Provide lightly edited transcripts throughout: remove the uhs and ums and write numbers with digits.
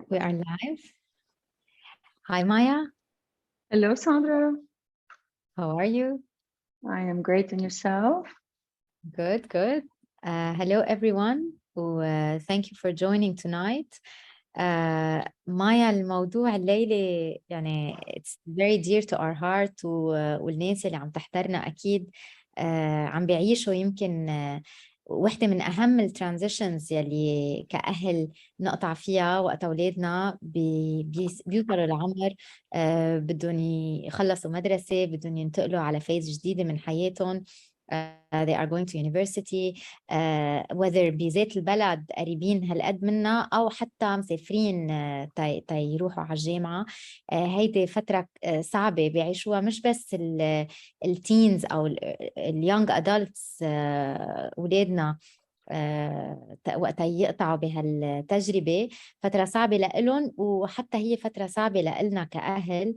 We are live. Hi, Maya. Hello, Sandra. How are you? I am great, and yourself? Good, good. Hello, everyone. Thank you for joining tonight. مايا الموضوع الليلة يعني it's very dear to our heart والناس اللي عم تحضرنا أكيد عم بيعيشوا يمكن واحدة من أهم الترانزيشنز يلي كأهل نقطع فيها وقت أولادنا بيوصلوا لعمر بدهم يخلصوا مدرسة، بدهم ينتقلوا على فيز جديدة من حياتهم. They are going to university, whether بذات البلد قريبين هالقد منا أو حتى مسافرين يروحوا على الجامعة. هيدي فترة صعبة بيعيشوها مش بس التينز أو اليونج أدلتس أولادنا وقت يقطعوا بهالتجربة. فترة صعبة لإلهم وحتى هي فترة صعبة لإلنا كأهل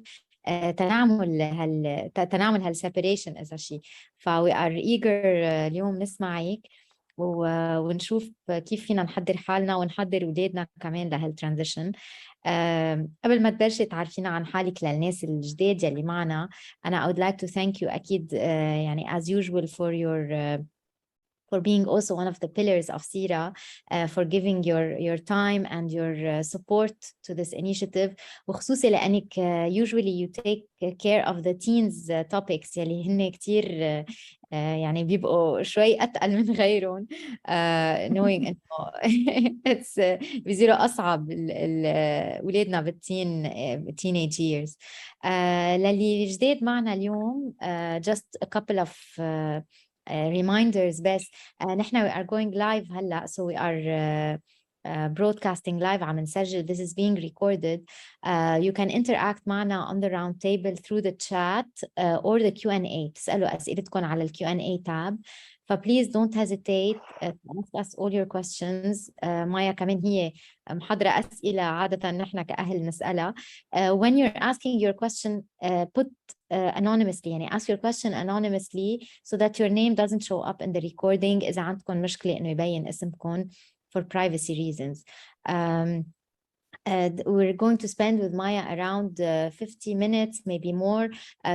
تنعمل هالسيبريشن إذا شيء. فوي ار ايجر اليوم نسمعك ونشوف كيف فينا نحضر حالنا ونحضر أولادنا كمان لهالترانزيشن. قبل ما تبلشي تعرفينا عن حالك للناس الجداد يلي معنا، أنا I would like to thank you أكيد يعني as usual for being also one of the pillars of Sira, for giving your time and your support to this initiative. وخصوصي لأنك usually you take care of the teens topics يلي هن كتير يعني بيبقوا شوي أتقل من غيرهم. knowing إنه it's بيصيروا أصعب أولادنا teenage years. للي جديد معنا اليوم just a couple of reminders بس. نحن we are going live هلا, so we are broadcasting live. عم نسجل. This is being recorded. You can interact معنا on the round table through the chat or the Q&A. تسألوا أسئلتكم على ال Q&A tab. فبليز don't hesitate to ask us all your questions. مايا كمان هي محضرة أسئلة عادة نحن كأهل نسألها. When you're asking your question, put anonymously, يعني ask your question anonymously so that your name doesn't show up in the recording إذا عندكم مشكلة إنه يبين اسمكم for privacy reasons. We're going to spend with Maya around 50 minutes, maybe more,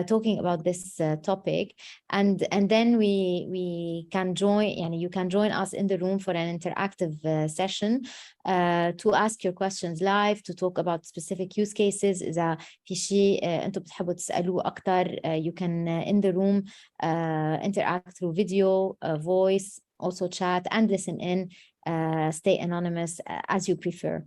talking about this topic, and then we can join. You can join us in the room for an interactive session to ask your questions live, to talk about specific use cases. إذا في شيء أنتم بتحبوا تسألوه أكتر, you can in the room interact through video, voice, also chat and listen in. Stay anonymous as you prefer.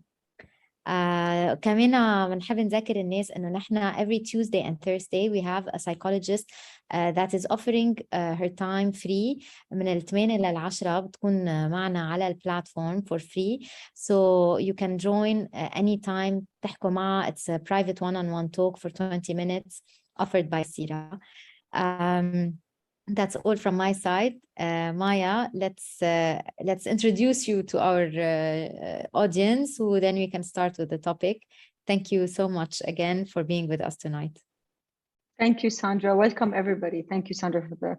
كمان بنحب نذكر الناس إنه نحن every Tuesday and Thursday we have a psychologist that is offering her time free من 8 إلى 10 بتكون معنا على البلاتفورم for free, so you can join anytime تحكوا معها. It's a private one-on-one talk for 20 minutes offered by Sira. That's all from my side. Maya, let's introduce you to our audience, who then we can start with the topic. Thank you so much again for being with us tonight. Thank you, Sandra. Welcome, everybody. Thank you, Sandra, for the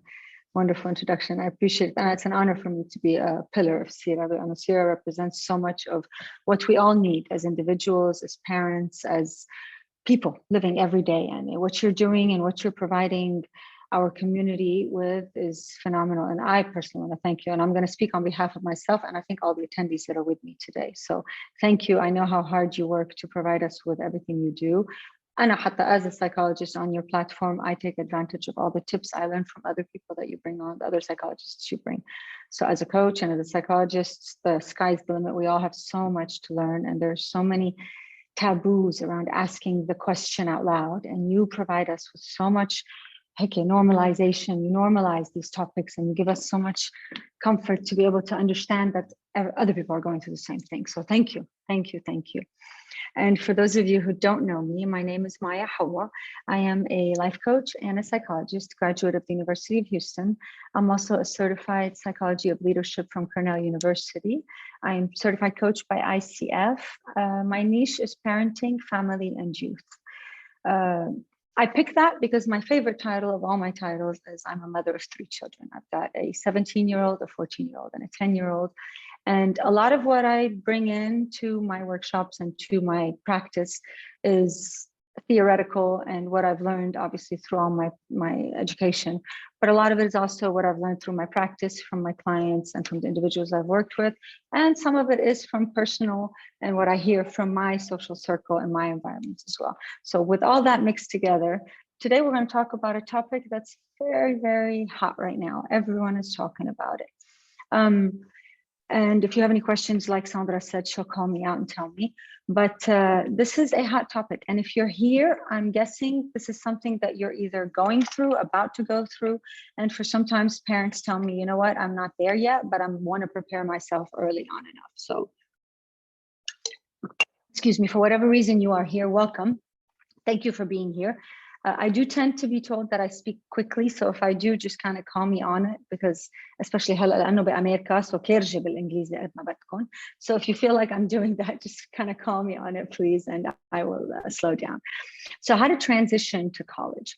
wonderful introduction. I appreciate it. And it's an honor for me to be a pillar of Sira. And Sira represents so much of what we all need as individuals, as parents, as people living every day. And what you're doing and what you're providing our community with is phenomenal. And I personally want to thank you. And I'm going to speak on behalf of myself and I think all the attendees that are with me today. So thank you. I know how hard you work to provide us with everything you do. And as a psychologist on your platform, I take advantage of all the tips I learned from other people that you bring on, the other psychologists you bring. So as a coach and as a psychologist, the sky's the limit. We all have so much to learn. And there's so many taboos around asking the question out loud. And you provide us with so much normalization. You normalize these topics and you give us so much comfort to be able to understand that other people are going through the same thing. So thank you, thank you, thank you. And for those of you who don't know me, my name is Maya Hawa. I am a life coach and a psychologist, graduate of the University of Houston. I'm also a certified psychology of leadership from Cornell University. I am certified coach by ICF. My niche is parenting, family, and youth. I picked that because my favorite title of all my titles is I'm a mother of 3 children. I've got a 17-year-old, a 14-year-old, and a 10-year-old. And a lot of what I bring into my workshops and to my practice is theoretical and what I've learned obviously through all my education, but a lot of it is also what I've learned through my practice from my clients and from the individuals I've worked with. And some of it is from personal and what I hear from my social circle and my environment as well. So with all that mixed together, today we're going to talk about a topic that's very, very hot right now. Everyone is talking about it. And if you have any questions, like Sandra said, she'll call me out and tell me. But this is a hot topic. And if you're here, I'm guessing this is something that you're either going through, about to go through. And for sometimes parents tell me, you know what, I'm not there yet, but I want to prepare myself early on enough. So, excuse me, for whatever reason you are here, welcome. Thank you for being here. I do tend to be told that I speak quickly, so if I do, just kind of call me on it, because especially هلا لأنه بأمريكا so كرجي بالإنجليزي قد ما بدكم. So if you feel like I'm doing that, just kind of call me on it, please, and I will slow down. So how to transition to college?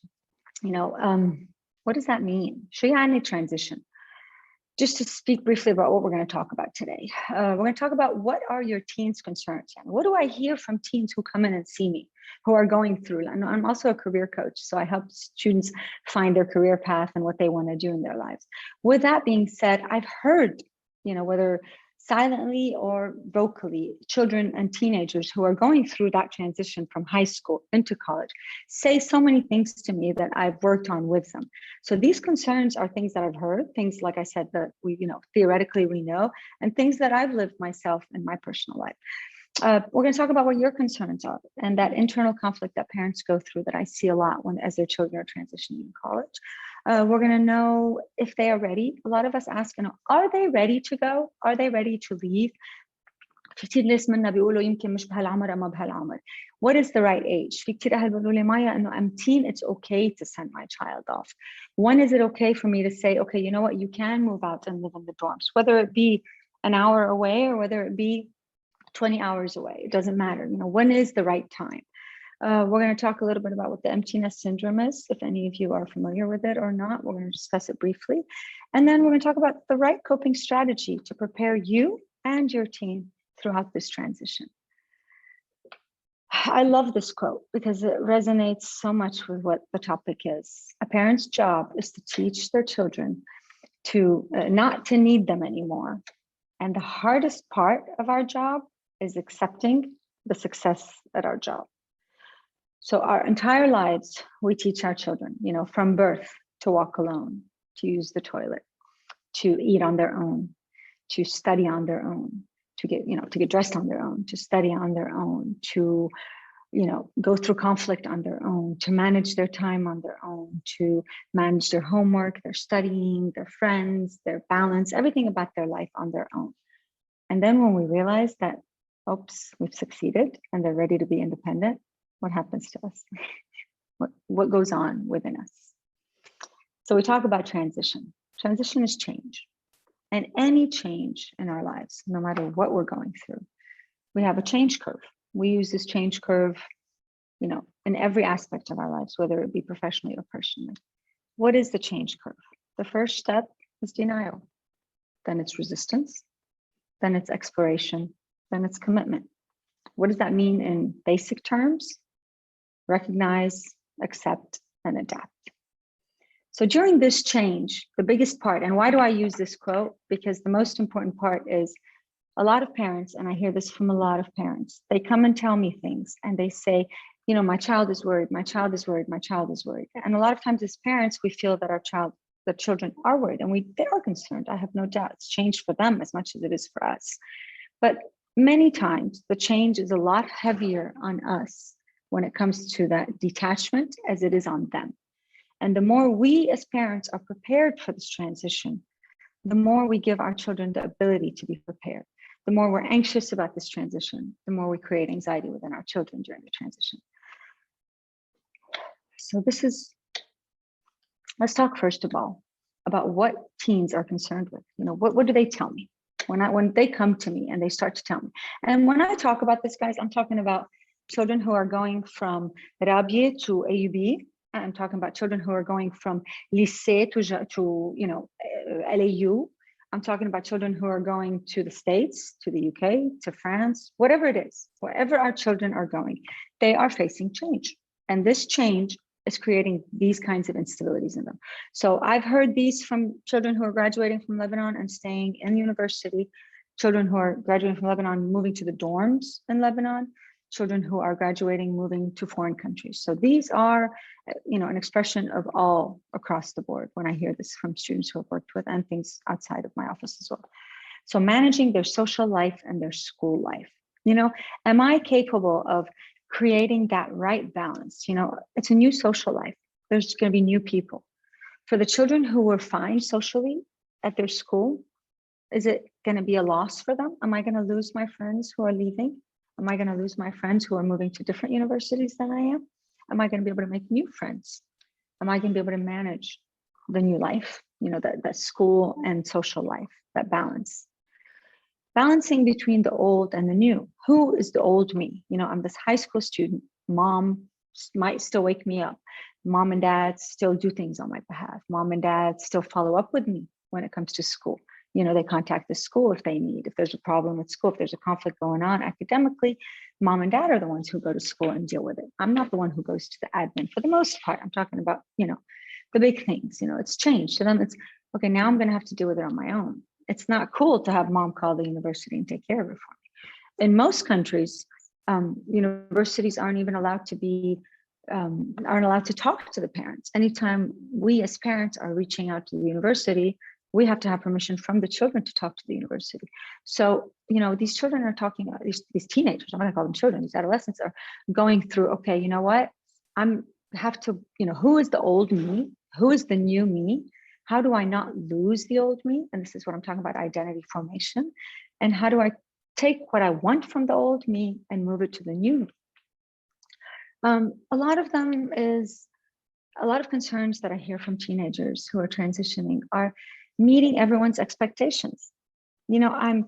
You know, what does that mean? شو يعني transition? Just to speak briefly about what we're going to talk about today. We're going to talk about what are your teens' concerns, and what do I hear from teens who come in and see me, who are going through. And I'm also a career coach, so I help students find their career path and what they want to do in their lives. With that being said, I've heard, you know, whether silently or vocally, children and teenagers who are going through that transition from high school into college say so many things to me that I've worked on with them. So these concerns are things that I've heard, things, like I said, that we, you know, theoretically we know, and things that I've lived myself in my personal life. We're going to talk about what your concerns are and that internal conflict that parents go through that I see a lot as their children are transitioning in college. We're going to know if they are ready. A lot of us ask, you know, are they ready to go? Are they ready to leave? What is the right age? في كتير أهل بيقولوا لي مايا إنه I'm teen, it's okay to send my child off. When is it okay for me to say, okay, you know what, you can move out and live in the dorms, whether it be an hour away or whether it be 20 hours away, it doesn't matter. You know, when is the right time? We're going to talk a little bit about what the empty nest syndrome is, if any of you are familiar with it or not. We're going to discuss it briefly. And then we're going to talk about the right coping strategy to prepare you and your teen throughout this transition. I love this quote because it resonates so much with what the topic is. A parent's job is to teach their children to not to need them anymore. And the hardest part of our job is accepting the success at our job. So our entire lives, we teach our children, you know, from birth to walk alone, to use the toilet, to eat on their own, to study on their own, to get dressed on their own, to study on their own, to, you know, go through conflict on their own, to manage their time on their own, to manage their homework, their studying, their friends, their balance, everything about their life on their own. And then when we realize that, oops, we've succeeded and they're ready to be independent, what happens to us? What goes on within us? So we talk about transition. Transition is change. And any change in our lives, no matter what we're going through, we have a change curve. We use this change curve, you know, in every aspect of our lives, whether it be professionally or personally. What is the change curve? The first step is denial. Then it's resistance. Then it's exploration. Then it's commitment. What does that mean in basic terms? Recognize, accept, and adapt. So during this change, the biggest part, and why do I use this quote? Because the most important part is a lot of parents, and I hear this from a lot of parents, they come and tell me things and they say, you know, my child is worried, my child is worried, my child is worried. And a lot of times as parents, we feel that the children are worried and they are concerned. I have no doubt it's changed for them as much as it is for us. But many times the change is a lot heavier on us when it comes to that detachment as it is on them. And the more we as parents are prepared for this transition, the more we give our children the ability to be prepared. The more we're anxious about this transition, the more we create anxiety within our children during the transition. So let's talk first of all about what teens are concerned with. You know, what do they tell me when they come to me and they start to tell me? And when I talk about this, guys, I'm talking about children who are going from Rabie to AUB. I'm talking about children who are going from lycée to you know, LAU. I'm talking about children who are going to the States, to the UK, to France, whatever it is, wherever our children are going, they are facing change. And this change is creating these kinds of instabilities in them. So I've heard these from children who are graduating from Lebanon and staying in university, children who are graduating from Lebanon, moving to the dorms in Lebanon, children who are graduating, moving to foreign countries. So these are, an expression of all across the board when I hear this from students who I've worked with and things outside of my office as well. So managing their social life and their school life. Am I capable of creating that right balance? It's a new social life. There's going to be new people. For the children who were fine socially at their school, is it going to be a loss for them? Am I going to lose my friends who are leaving? Am I going to lose my friends who are moving to different universities than I am? Am I going to be able to make new friends? Am I going to be able to manage the new life, that school and social life, that balance? Balancing between the old and the new. Who is the old me? I'm this high school student. Mom might still wake me up. Mom and dad still do things on my behalf. Mom and dad still follow up with me when it comes to school. They contact the school if they need, if there's a problem with school, if there's a conflict going on academically, mom and dad are the ones who go to school and deal with it. I'm not the one who goes to the admin for the most part. I'm talking about, the big things, it's changed. To them, it's, okay, now I'm going to have to deal with it on my own. It's not cool to have mom call the university and take care of it for me. In most countries, universities aren't even allowed to aren't allowed to talk to the parents. Anytime we as parents are reaching out to the university, we have to have permission from the children to talk to the university. So, these children are talking, these teenagers, I'm going to call them children, these adolescents are going through, okay, you know what? Who is the old me? Who is the new me? How do I not lose the old me? And this is what I'm talking about, identity formation. And how do I take what I want from the old me and move it to the new me? A lot of concerns that I hear from teenagers who are transitioning are meeting everyone's expectations. A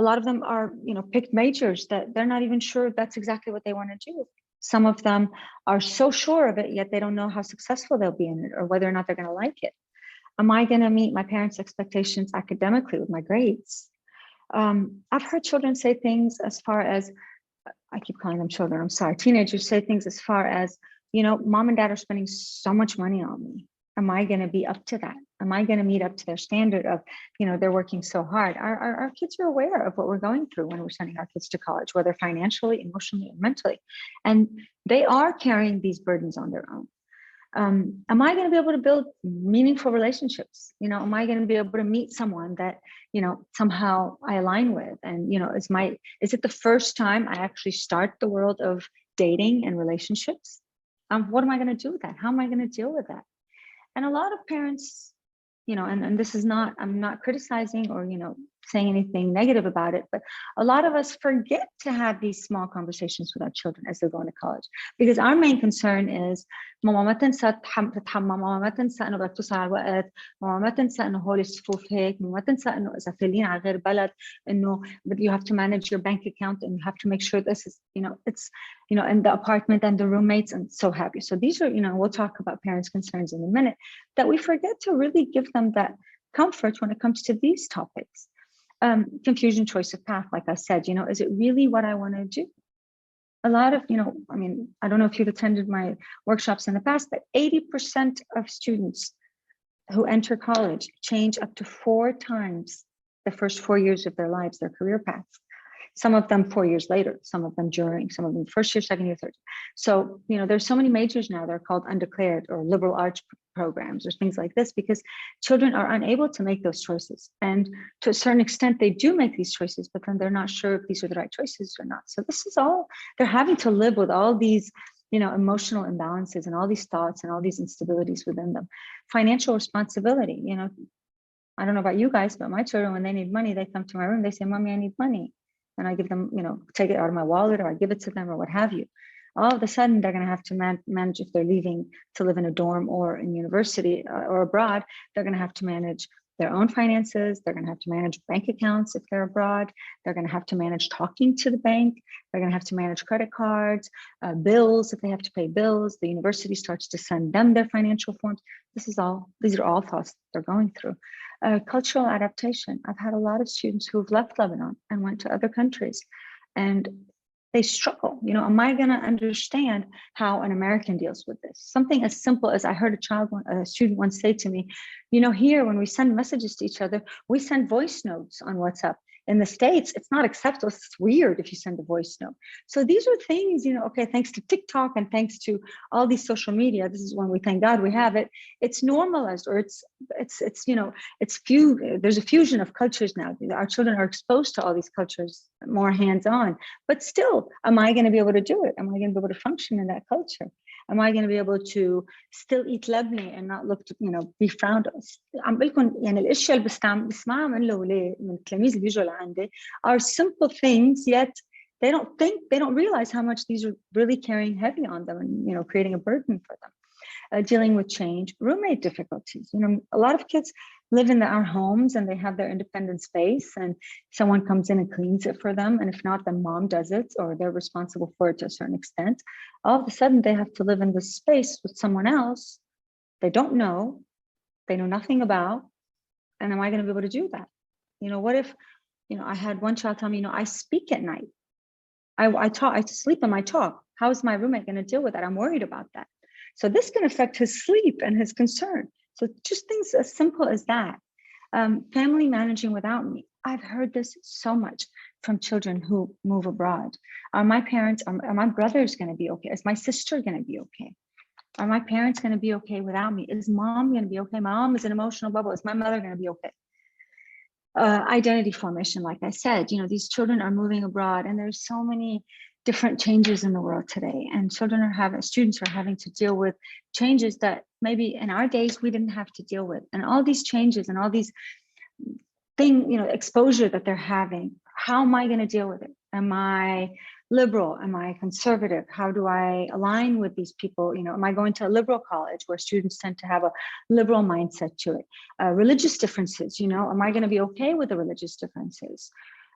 lot of them are, picked majors that they're not even sure that's exactly what they want to do. Some of them are so sure of it, yet they don't know how successful they'll be in it or whether or not they're going to like it. Am I going to meet my parents' expectations academically with my grades? I've heard children say things as far as, I keep calling them children, I'm sorry, teenagers say things as far as, mom and dad are spending so much money on me. Am I going to be up to that? Am I going to meet up to their standard of, they're working so hard? Our kids are aware of what we're going through when we're sending our kids to college, whether financially, emotionally, or mentally. And they are carrying these burdens on their own. Am I going to be able to build meaningful relationships? Am I going to be able to meet someone that, somehow I align with? And, is it the first time I actually start the world of dating and relationships? What am I going to do with that? How am I going to deal with that? And a lot of parents, and this is not, I'm not criticizing or, saying anything negative about it, but a lot of us forget to have these small conversations with our children as they're going to college, because our main concern is ماما ما تنسى تتحمم، ماما ما تنسى انه بدك توصل على الوقت، ماما ما تنسى انه هول الصفوف هيك، ماما ما تنسى انه اذا فايلين على غير بلد انه you have to manage your bank account and you have to make sure this is, it's, in the apartment and the roommates and so have you. So these are, we'll talk about parents' concerns in a minute, that we forget to really give them that comfort when it comes to these topics. Confusion, choice of path, like I said, is it really what I want to do? A lot of, I don't know if you've attended my workshops in the past, but 80% of students who enter college change up to 4 times the first 4 years of their lives, their career paths. Some of them 4 years later, some of them during, some of them first year, second year, third. So, there's so many majors now, they're called undeclared or liberal arts programs or things like this, because children are unable to make those choices. And to a certain extent, they do make these choices, but then they're not sure if these are the right choices or not. So this is all, they're having to live with all these, emotional imbalances and all these thoughts and all these instabilities within them. Financial responsibility, I don't know about you guys, but my children, when they need money, they come to my room, they say, Mommy, I need money. And I give them, take it out of my wallet or I give it to them or what have you. All of a sudden, they're going to have to manage if they're leaving to live in a dorm or in university or abroad, they're going to have to manage their own finances. They're going to have to manage bank accounts if they're abroad. They're going to have to manage talking to the bank. They're going to have to manage credit cards, bills if they have to pay bills. The university starts to send them their financial forms. These are all thoughts they're going through. Cultural adaptation. I've had a lot of students who've left Lebanon and went to other countries, and they struggle. Am I going to understand how an American deals with this? Something as simple as I heard a student once say to me, here when we send messages to each other, we send voice notes on WhatsApp. In the States, it's not acceptable. It's weird if you send a voice note. So these are things, okay, thanks to TikTok and thanks to all these social media, this is when we thank God we have it. It's normalized, or there's a fusion of cultures now. Our children are exposed to all these cultures more hands-on, but still, am I going to be able to do it? Am I going to be able to function in that culture? Am I going to be able to still eat Lebanese and not look to, be frowned on? عم بقولكم يعني الاشياء اللي بسمعها من الاولاد من التلاميذ اللي بيجوا لعندي are simple things, yet they don't realize how much these are really carrying heavy on them and creating a burden for them. Dealing with change, roommate difficulties. A lot of kids live in our homes and they have their independent space, and someone comes in and cleans it for them. And if not, then mom does it, or they're responsible for it to a certain extent. All of a sudden, they have to live in this space with someone else they don't know, they know nothing about. And am I going to be able to do that? What if, I had one child tell me, I speak at night. I talk, I sleep and I talk. How is my roommate going to deal with that? I'm worried about that. So this can affect his sleep and his concern. So just things as simple as that. Family managing without me. I've heard this so much from children who move abroad. Are my parents, are my brothers going to be okay? Is my sister going to be okay? Are my parents going to be okay without me? Is mom going to be okay? My mom is an emotional bubble. Is my mother going to be okay? Identity formation, like I said, these children are moving abroad, and there's so many different changes in the world today, and students are having to deal with changes that maybe in our days we didn't have to deal with. And all these changes and all these exposure that they're having, how am I going to deal with it? Am I liberal? Am I conservative? How do I align with these people? Am I going to a liberal college where students tend to have a liberal mindset to it? Religious differences, am I going to be okay with the religious differences?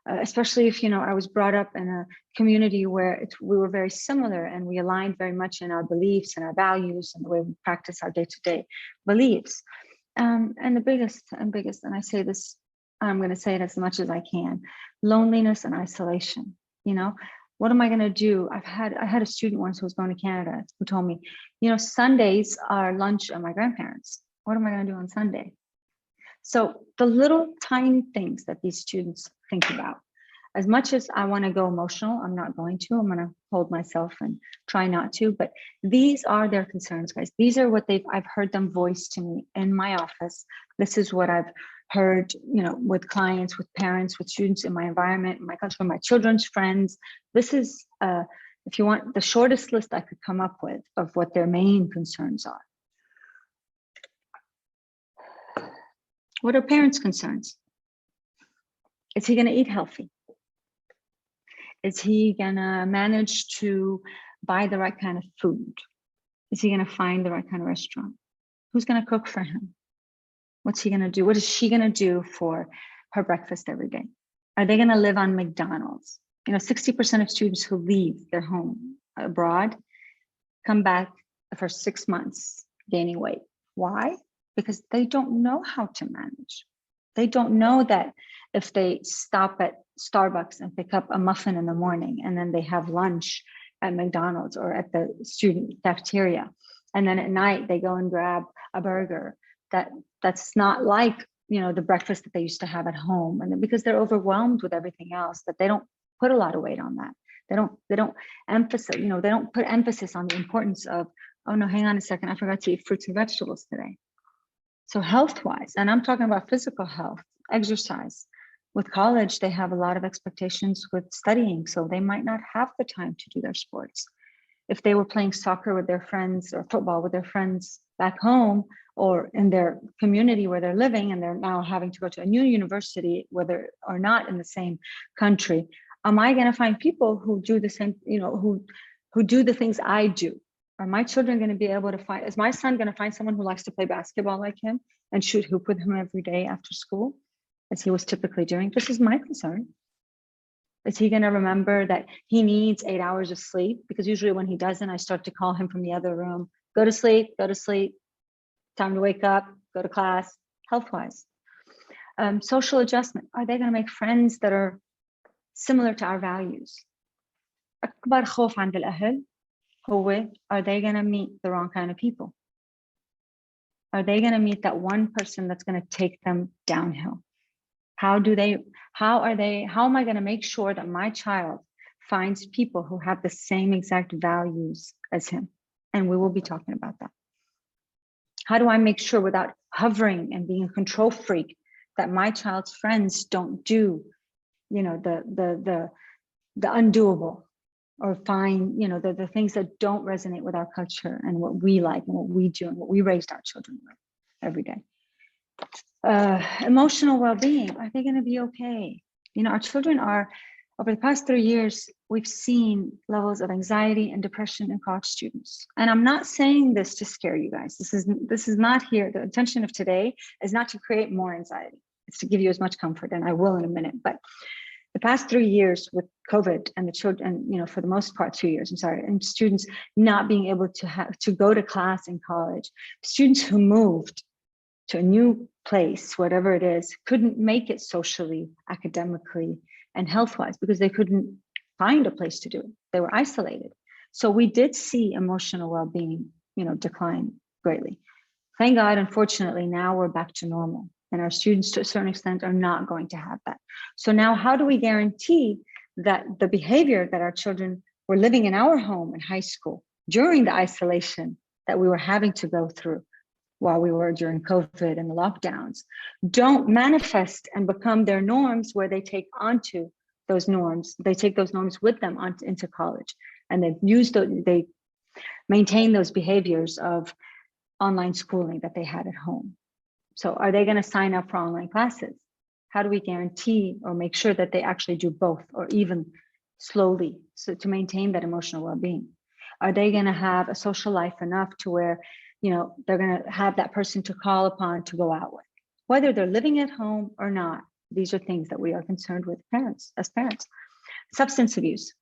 Especially if, I was brought up in a community where we were very similar and we aligned very much in our beliefs and our values and the way we practice our day-to-day beliefs. And the biggest, and I say this, I'm going to say it as much as I can, loneliness and isolation. What am I going to do? I had a student once who was going to Canada who told me, Sundays are lunch at my grandparents'. What am I going to do on Sunday? So the little tiny things that these students think about, as much as I want to go emotional, I'm not going to. I'm going to hold myself and try not to. But these are their concerns, guys. These are what I've heard them voice to me in my office. This is what I've heard, with clients, with parents, with students in my environment, in my country, my children's friends. This is, if you want, the shortest list I could come up with of what their main concerns are. What are parents' concerns? Is he going to eat healthy? Is he going to manage to buy the right kind of food? Is he going to find the right kind of restaurant? Who's going to cook for him? What's he going to do? What is she going to do for her breakfast every day? Are they going to live on McDonald's? 60% of students who leave their home abroad come back for 6 months gaining weight. Why? Because they don't know how to manage. They don't know that if they stop at Starbucks and pick up a muffin in the morning, and then they have lunch at McDonald's or at the student cafeteria, and then at night they go and grab a burger, that's not like, the breakfast that they used to have at home. And because they're overwhelmed with everything else, that they don't put a lot of weight on that. They don't emphasize, they don't put emphasis on the importance of, oh no, hang on a second, I forgot to eat fruits and vegetables today. So health-wise, and I'm talking about physical health, exercise. With college, they have a lot of expectations with studying, so they might not have the time to do their sports. If they were playing soccer with their friends or football with their friends back home or in their community where they're living, and they're now having to go to a new university, whether or not in the same country, am I going to find people who do the same, who do the things I do? Are my children going to be able to find, is my son going to find someone who likes to play basketball like him and shoot hoop with him every day after school, as he was typically doing? This is my concern. Is he going to remember that he needs 8 hours of sleep? Because usually when he doesn't, I start to call him from the other room, go to sleep, time to wake up, go to class, health-wise. Social adjustment. Are they going to make friends that are similar to our values? أكبر خوف عند الأهل هو, are they going to meet the wrong kind of people? Are they going to meet that one person that's going to take them downhill? How am I going to make sure that my child finds people who have the same exact values as him? And we will be talking about that. How do I make sure, without hovering and being a control freak, that my child's friends don't do, the undoable, or find, the things that don't resonate with our culture and what we like and what we do and what we raised our children with every day. Emotional well-being, are they going to be okay? Our children are, over the past 3 years, we've seen levels of anxiety and depression in college students. And I'm not saying this to scare you guys. This is not here. The intention of today is not to create more anxiety. It's to give you as much comfort, and I will in a minute. But the past 3 years with COVID and the children, for the most part, 2 years, I'm sorry, and students not being able to go to class in college, students who moved to a new place, whatever it is, couldn't make it socially, academically, and health-wise because they couldn't find a place to do it. They were isolated. So we did see emotional well-being, decline greatly. Thank God, unfortunately, now we're back to normal. And our students, to a certain extent, are not going to have that. So now, how do we guarantee that the behavior that our children were living in our home in high school during the isolation that we were having to go through while we were during COVID and the lockdowns don't manifest and become their norms, where they take onto those norms, they take those norms with them into college, and they maintain those behaviors of online schooling that they had at home. So are they going to sign up for online classes? How do we guarantee or make sure that they actually do both, or even slowly, so to maintain that emotional well-being? Are they going to have a social life enough to where, they're going to have that person to call upon to go out with, whether they're living at home or not? These are things that we are concerned with as parents. Substance abuse.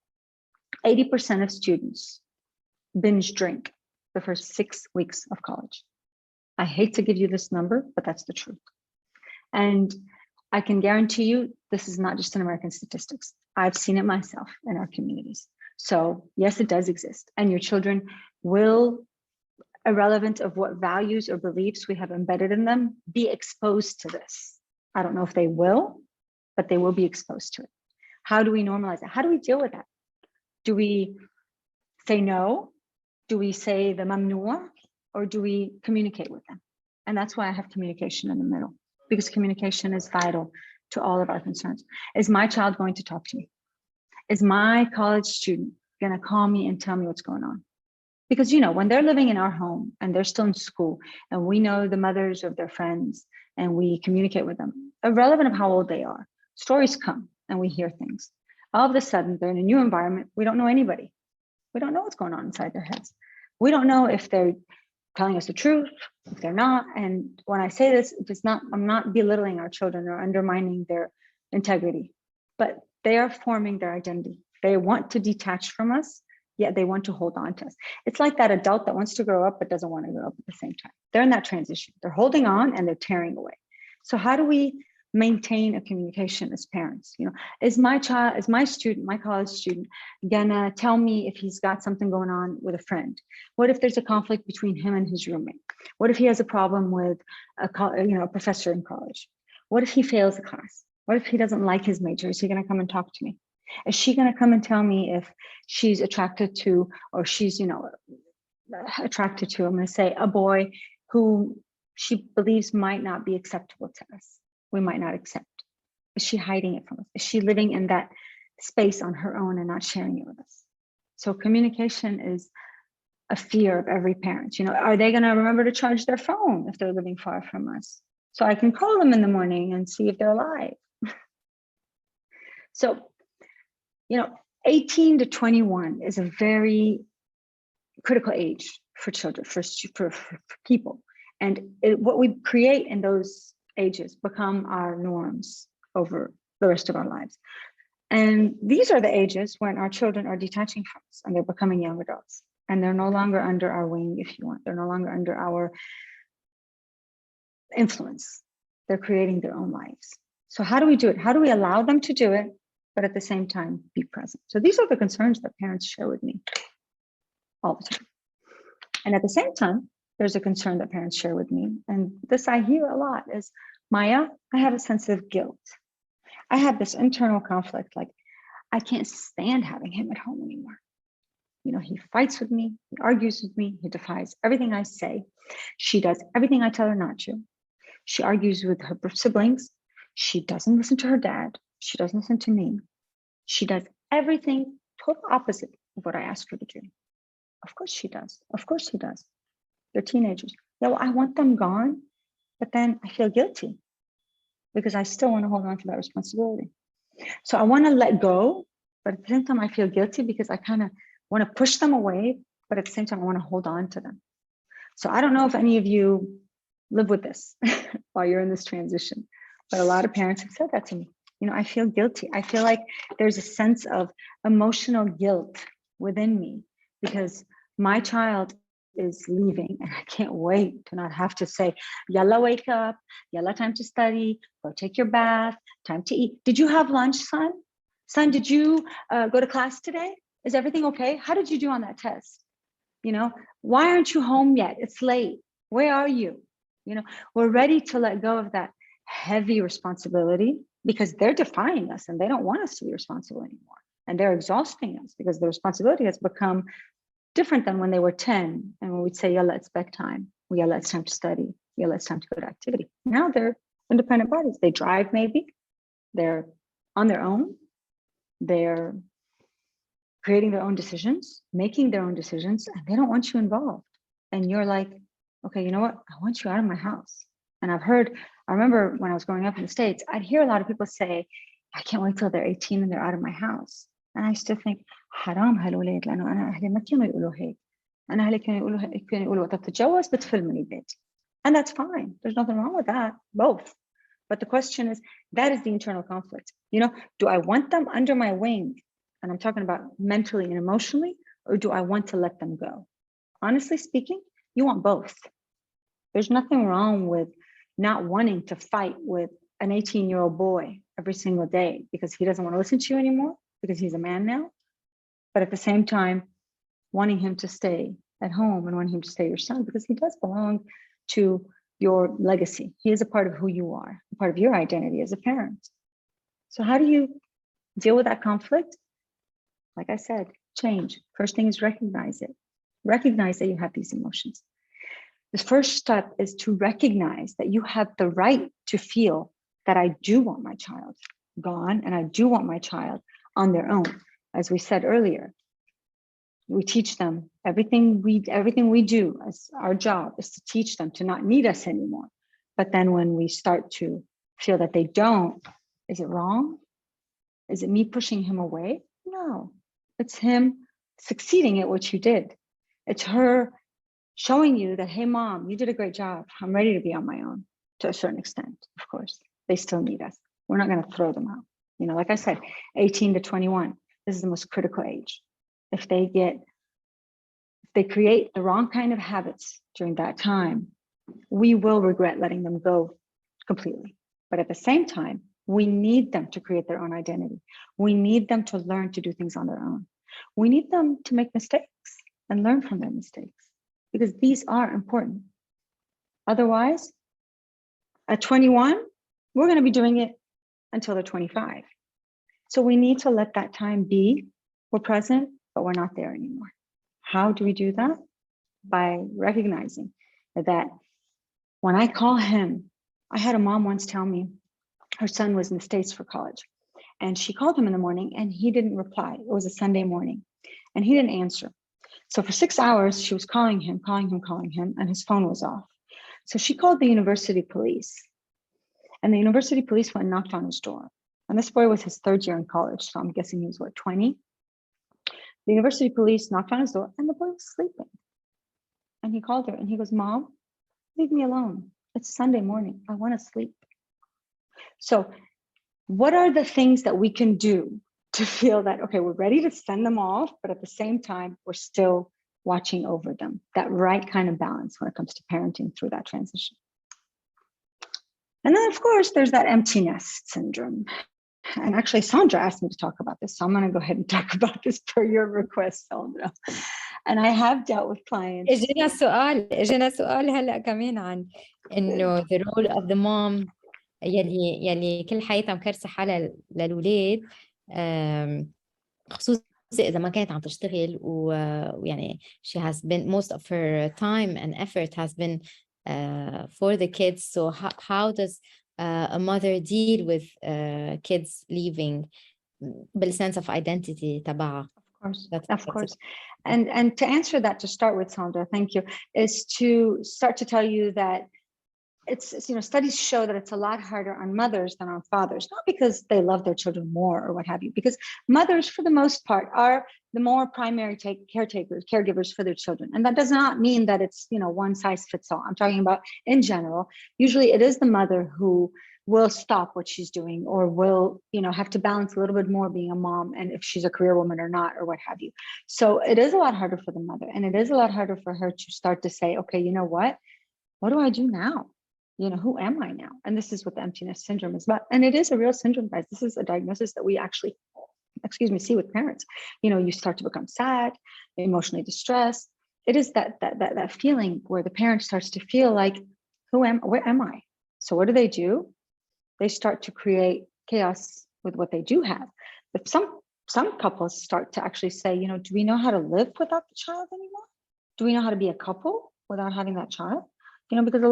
80% of students binge drink the first 6 weeks of college. I hate to give you this number, but that's the truth. And I can guarantee you, this is not just an American statistics. I've seen it myself in our communities. So yes, it does exist. And your children will, irrelevant of what values or beliefs we have embedded in them, be exposed to this. I don't know if they will, but they will be exposed to it. How do we normalize it? How do we deal with that? Do we say no? Do we say the mamnua? Or do we communicate with them? And that's why I have communication in the middle, because communication is vital to all of our concerns. Is my child going to talk to me? Is my college student going to call me and tell me what's going on? Because, when they're living in our home and they're still in school, and we know the mothers of their friends and we communicate with them, irrelevant of how old they are, stories come and we hear things. All of a sudden, they're in a new environment. We don't know anybody. We don't know what's going on inside their heads. We don't know if they're telling us the truth, if they're not. And when I say this, I'm not belittling our children or undermining their integrity, but they are forming their identity. They want to detach from us, yet they want to hold on to us. It's like that adult that wants to grow up but doesn't want to grow up at the same time. They're in that transition. They're holding on and they're tearing away. So how do we maintain a communication as parents? Is my student, my college student, gonna tell me if he's got something going on with a friend? What if there's a conflict between him and his roommate? What if he has a problem with a professor in college? What if he fails a class? What if he doesn't like his major? Is he gonna come and talk to me? Is she gonna come and tell me if she's attracted to, or she's attracted to, I'm gonna say, a boy who she believes might not be acceptable to us? We might not accept. Is she hiding it from us? Is she living in that space on her own and not sharing it with us? So communication is a fear of every parent. Are they going to remember to charge their phone if they're living far from us? So I can call them in the morning and see if they're alive. So, 18 to 21 is a very critical age for children, for people. And what we create in those ages become our norms over the rest of our lives. And these are the ages when our children are detaching from us and they're becoming young adults. And they're no longer under our wing, if you want. They're no longer under our influence. They're creating their own lives. So how do we do it? How do we allow them to do it, but at the same time be present? So these are the concerns that parents share with me all the time. And at the same time, there's a concern that parents share with me. And this I hear a lot is, Maya, I have a sense of guilt. I have this internal conflict, like I can't stand having him at home anymore. You know, he fights with me, he argues with me, he defies everything I say. She does everything I tell her not to. She argues with her siblings. She doesn't listen to her dad. She doesn't listen to me. She does everything total opposite of what I asked her to do. Of course she does. Of course he does. They're teenagers. Yeah, well, I want them gone, but then I feel guilty because I still want to hold on to that responsibility. So I want to let go, but at the same time, I feel guilty because I kind of want to push them away, but at the same time, I want to hold on to them. So I don't know if any of you live with this while you're in this transition, but a lot of parents have said that to me. You know, I feel guilty. I feel like there's a sense of emotional guilt within me because my child is leaving and I can't wait to not have to say, yalla, wake up, yalla, time to study, go take your bath, time to eat. Did you have lunch, son? Son, did you go to class today? Is everything okay? How did you do on that test? You know, why aren't you home yet? It's late. Where are you? You know, we're ready to let go of that heavy responsibility because they're defying us and they don't want us to be responsible anymore. And they're exhausting us because the responsibility has become different than when they were 10 and when we'd say, yalla, it's bedtime. Yalla, it's time to study. Yalla, it's time to go to activity. Now they're independent bodies. They drive maybe. They're on their own. They're creating their own decisions, making their own decisions, and they don't want you involved. And you're like, okay, you know what? I want you out of my house. And I remember when I was growing up in the States, I'd hear a lot of people say, I can't wait till they're 18 and they're out of my house. And I used to think, حرام هالولاد لأنه أنا أهلي ما كانوا يقولوا هيك. أنا أهلي كانوا يقولوا وقت تتجوز بتفل من البيت. And that's fine. There's nothing wrong with that, both. But the question is, that is the internal conflict. You know, do I want them under my wing? And I'm talking about mentally and emotionally, or do I want to let them go? Honestly speaking, you want both. There's nothing wrong with not wanting to fight with an 18-year-old boy every single day because he doesn't want to listen to you anymore because he's a man now. But at the same time, wanting him to stay at home and wanting him to stay your son because he does belong to your legacy. He is a part of who you are, a part of your identity as a parent. So how do you deal with that conflict? Like I said, change. First thing is recognize it. Recognize that you have these emotions. The first step is to recognize that you have the right to feel that I do want my child gone and I do want my child on their own. As we said earlier, we teach them everything we do as our job is to teach them to not need us anymore. But then when we start to feel that they don't, is it wrong? Is it me pushing him away? No, it's him succeeding at what you did. It's her showing you that, hey, mom, you did a great job. I'm ready to be on my own to a certain extent. Of course, they still need us. We're not going to throw them out. You know, like I said, 18 to 21, this is the most critical age. If they create the wrong kind of habits during that time, we will regret letting them go completely. But at the same time, we need them to create their own identity. We need them to learn to do things on their own. We need them to make mistakes and learn from their mistakes because these are important. Otherwise, at 21, we're going to be doing it until they're 25. So we need to let that time be. We're present, but we're not there anymore. How do we do that? By recognizing that when I call him, I had a mom once tell me her son was in the States for college and she called him in the morning and he didn't reply. It was a Sunday morning and he didn't answer. So for 6 hours, she was calling him, and his phone was off. So she called the university police and the university police went and knocked on his door. And this boy was his third year in college. So I'm guessing he was 20? The university police knocked on his door and the boy was sleeping. And he called her and he goes, Mom, leave me alone. It's Sunday morning. I want to sleep. So what are the things that we can do to feel that, okay, we're ready to send them off, but at the same time, we're still watching over them, that right kind of balance when it comes to parenting through that transition. And then, of course, there's that empty nest syndrome. And actually, Sandra asked me to talk about this. So I'm going to go ahead and talk about this per your request, Sandra. And I have dealt with clients. اجينا سؤال هلا كمان عن انه the role of the mom يلي كل حياتها مكرسة حالها للولاد، خصوصا إذا ما كانت عم تشتغل ويعني she has been most of her time and effort has been for the kids. So how does a mother deal with kids leaving بالsense of identity تبعها? Of course. And to answer that, to start with, Sandra, thank you, is to start to tell you that it's, you know, studies show that it's a lot harder on mothers than on fathers, not because they love their children more or what have you, because mothers, for the most part, are the more primary caregivers for their children. And that does not mean that it's, you know, one size fits all. I'm talking about in general. Usually it is the mother who will stop what she's doing or will, you know, have to balance a little bit more being a mom and if she's a career woman or not or what have you. So it is a lot harder for the mother, and it is a lot harder for her to start to say, okay, you know what do I do now? You know, who am I now? And this is what the emptiness syndrome is about. And it is a real syndrome, guys. This is a diagnosis that we actually, see with parents. You know, you start to become sad, emotionally distressed. It is that feeling where the parent starts to feel like, where am I? So what do? They start to create chaos with what they do have. But some couples start to actually say, you know, do we know how to live without the child anymore? Do we know how to be a couple without having that child? You know, because